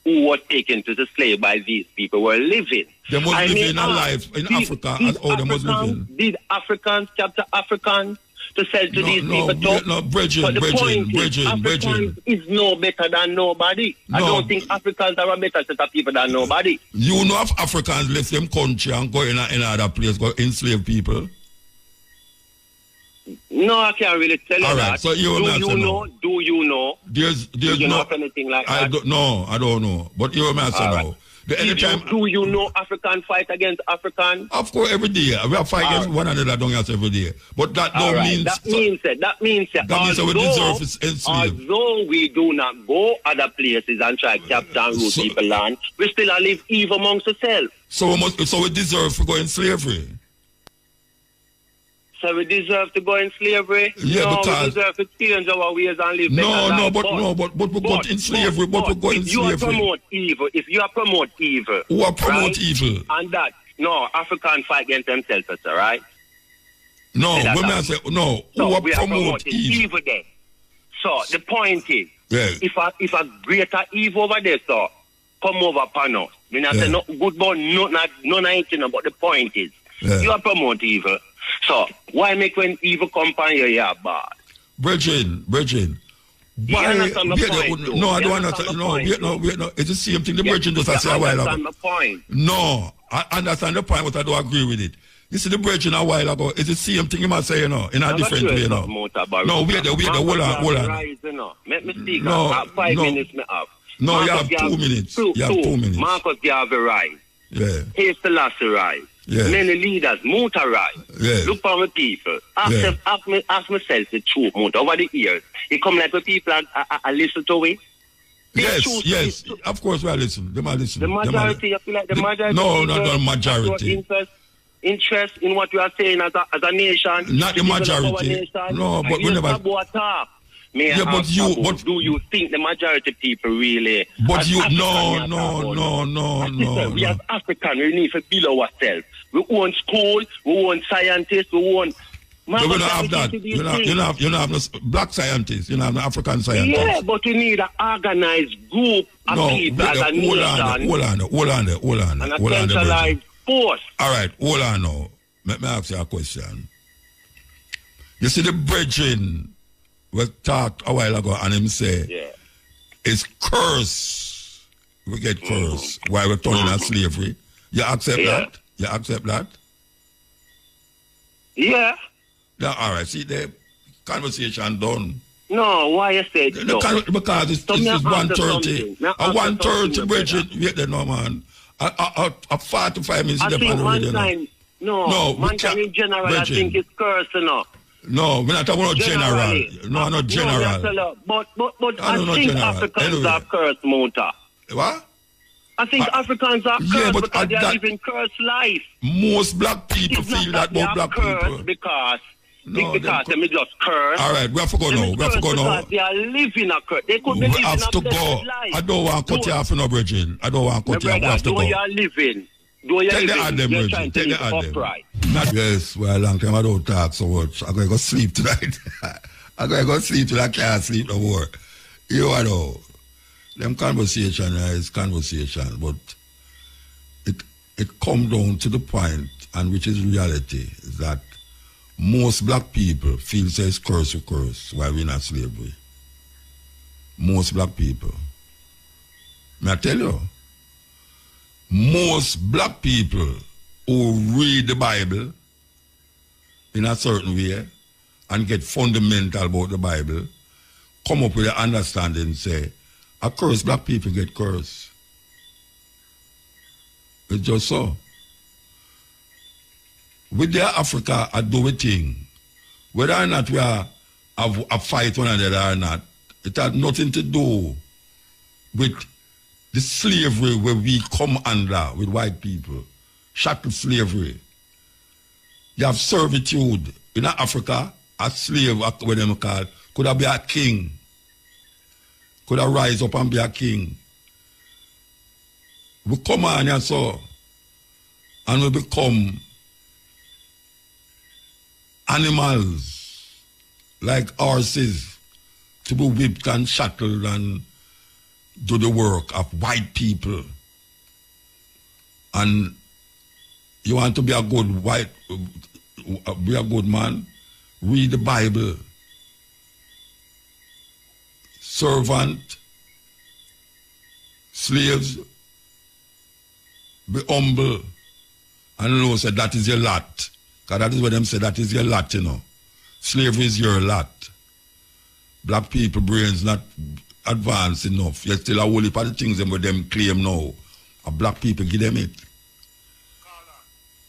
who were taken to the slave by these people were living? They must live in a life in Africa as how they must live in. Did Africans capture Africans to sell to these people? No, Bridget. Africans is no better than nobody. I don't think Africans are a better set of people than nobody. You know if Africans left them country and go in another place, go enslave people? No, I can't really tell you that. So do you know? Do you know anything like that? I don't know. But you answer now. Do you know African fight against African? Of course, every day. We are fighting against one another every day. But that don't mean... That means we deserve enslaved. Although we do not go other places and try to capture and root people land, we still live evil amongst ourselves. So we deserve to go in slavery. So we deserve to go in slavery? Yeah, because we deserve to change our ways and live but we go in slavery. But we go in slavery. If you promote evil, who are promote evil? And that, Africans fight against themselves, right? Who are promote evil then? So the point is, if a greater evil over there, so come over upon us. I say no good about none anything, but the point is, you are promote evil. So, why make when evil come upon you, you're bad? Bridget, why? I don't understand. No. It's the same thing the Bridget just said a while ago. The point. No, I understand the point, but I don't agree with it. You see the Bridget a while ago, it's the same thing you must say, in a different way, No, wait, hold on. Let me speak. 5 minutes me have. No, you have 2 minutes. You have 2 minutes. Marcus Garvey rise. Yeah. Haste Selassie rise. Yeah. Many leaders, Muta rise. Yeah. Look for my people. Ask myself the truth, Muta. Over the years, it come like the people I listen to it. Yes. Of course we are listening. They might listen. The majority, you feel like the majority. No, not the majority. Interest in what you are saying as a nation. Not the majority. No, but we never. May I but ask you, about, but do you think the majority of people really? But you, African, no. We as African, we need to build ourselves. We want school, we want scientists, we want. We don't have that. You don't have no black scientists. You don't have no African scientists. Yeah, but we need an organized group of people as a nation. Hold on. And a centralized force. All right, hold on now. Let me ask you a question. You see the brethren we talked a while ago and him say, it's curse. We get curse while we're turning at slavery. You accept that? You accept that? Yeah. Yeah, all right. See, the conversation done. No, why you say no? Because it's 1:30. At 1:30, brethren, wait there, no, man. At 45 minutes, I think mankind, mankind in general, brethren. I think it's curse enough. No, we're not talking about general. No, not general. But I think Africans are cursed, Mota. What? I think Africans are cursed because they are living cursed life. Most black people feel that about black people. Because they just curse. All right, we have to go now. Because they are living a curse. They could be living a blessed life. I don't want to cut you off in a bridging. I don't want to cut you off. We have to go. You are living. Take the Adam, Bridget. Take the Adam. Yes, well, a long time I don't talk so much. I'm going to go sleep tonight. I'm going to go sleep till I can't sleep no more. You know, them conversation is conversation, but it comes down to the point, and which is reality, is that most black people feel says curse or curse while we're in slavery. Most black people. May I tell you? Most black people who read the Bible in a certain way and get fundamental about the Bible come up with an understanding and say, a curse, black people get cursed. It's just so. With their Africa, I do a thing. Whether or not we are a fight one another or not, it has nothing to do with the slavery where we come under with white people. Chattel slavery. You have servitude. In Africa, a slave, what them call, could have been a king. Could have rise up and be a king. We come on and so, and we become animals like horses to be whipped and shackled and do the work of white people. And you want to be a good be a good man, read the Bible. Servant, slaves, be humble, and know say that is your lot. Because that is what them say, that is your lot, you know. Slavery is your lot. Black people brains not advanced enough. Yet still a whole heap of the things them with them claim now. And black people give them it.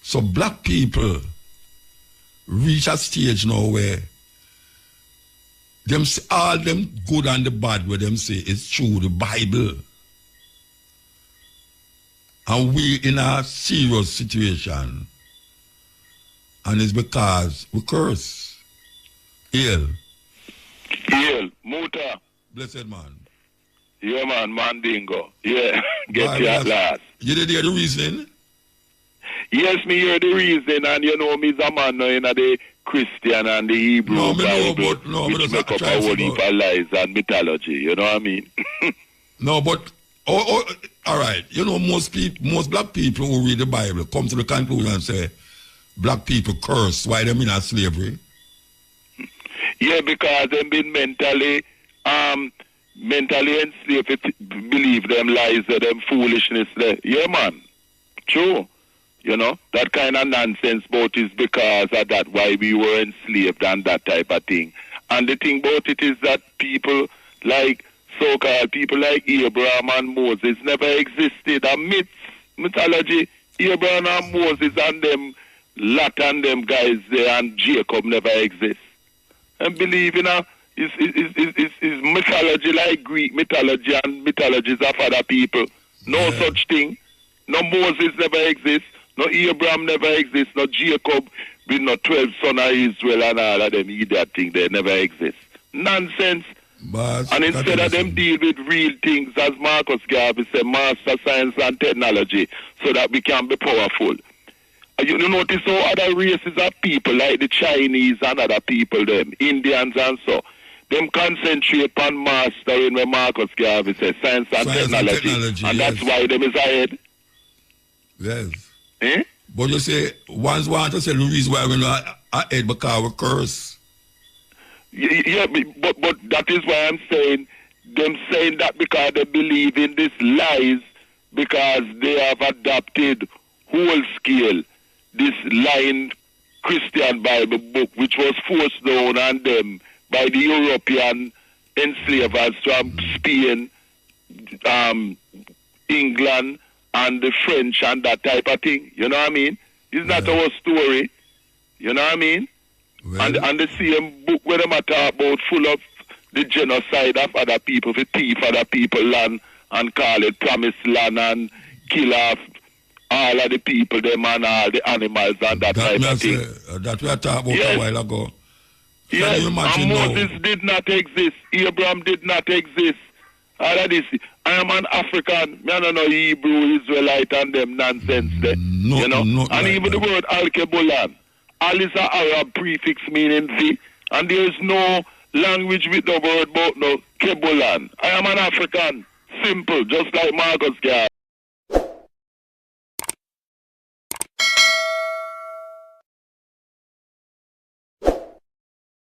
So black people reach a stage now where them all them good and the bad where them say is true, the Bible. And we in a serious situation. And it's because we curse. Hail, Muta. Blessed man. Yeah, man, Mandingo. Yeah, get you at last. You did hear the reason? Yes, me hear the reason, and you know me's a man now in the Christian and the Hebrew Bible, which make up a whole heap of lies and mythology, you know what I mean? No, but, all right, you know, most black people who read the Bible come to the conclusion and say, black people curse, why them in a slavery? Yeah, because they've been mentally enslaved, believe them lies, them foolishness there. Yeah, man, true. You know, that kind of nonsense about is because of that, why we were enslaved and that type of thing. And the thing about it is that people like, so-called people like Abraham and Moses never existed. And mythology, Abraham and Moses and them, Lot and them guys there and Jacob never exist. And believe, you know, is mythology like Greek mythology and mythologies of other people. No such thing. No Moses never exists. No Abraham never exists. No Jacob with no 12 sons of Israel and all of them idiot thing. They never exist. Nonsense. But and instead of them deal with real things, as Marcus Garvey said, master science and technology, so that we can be powerful. You notice how other races of people, like the Chinese and other people, them Indians and so, them concentrate on mastering where Marcus Garvey says science and technology, and that's why them is ahead. Yes. Eh? But you say, ones want to say the reason why we're not ahead because we curse. Yeah, but that is why I'm saying, them saying that because they believe in these lies, because they have adopted whole scale this lying Christian Bible book, which was forced down on them by the European enslavers from Spain, England, and the French, and that type of thing. You know what I mean? It's not our story. You know what I mean? Well, and the same book where they talk about full of the genocide of other people, the thief other people land and call it promised land and kill off all of the people, them and all the animals and that type of thing. That we are talking about a while ago. Yes, and Moses did not exist. Abraham did not exist. All of this. I am an African. I don't know Hebrew, Israelite, and them nonsense there. No, you know? and like even the word Al-Kebulan. Al is an Arab prefix meaning the. And there is no language with the word but no Kebulan. I am an African. Simple, just like Marcus Garvey.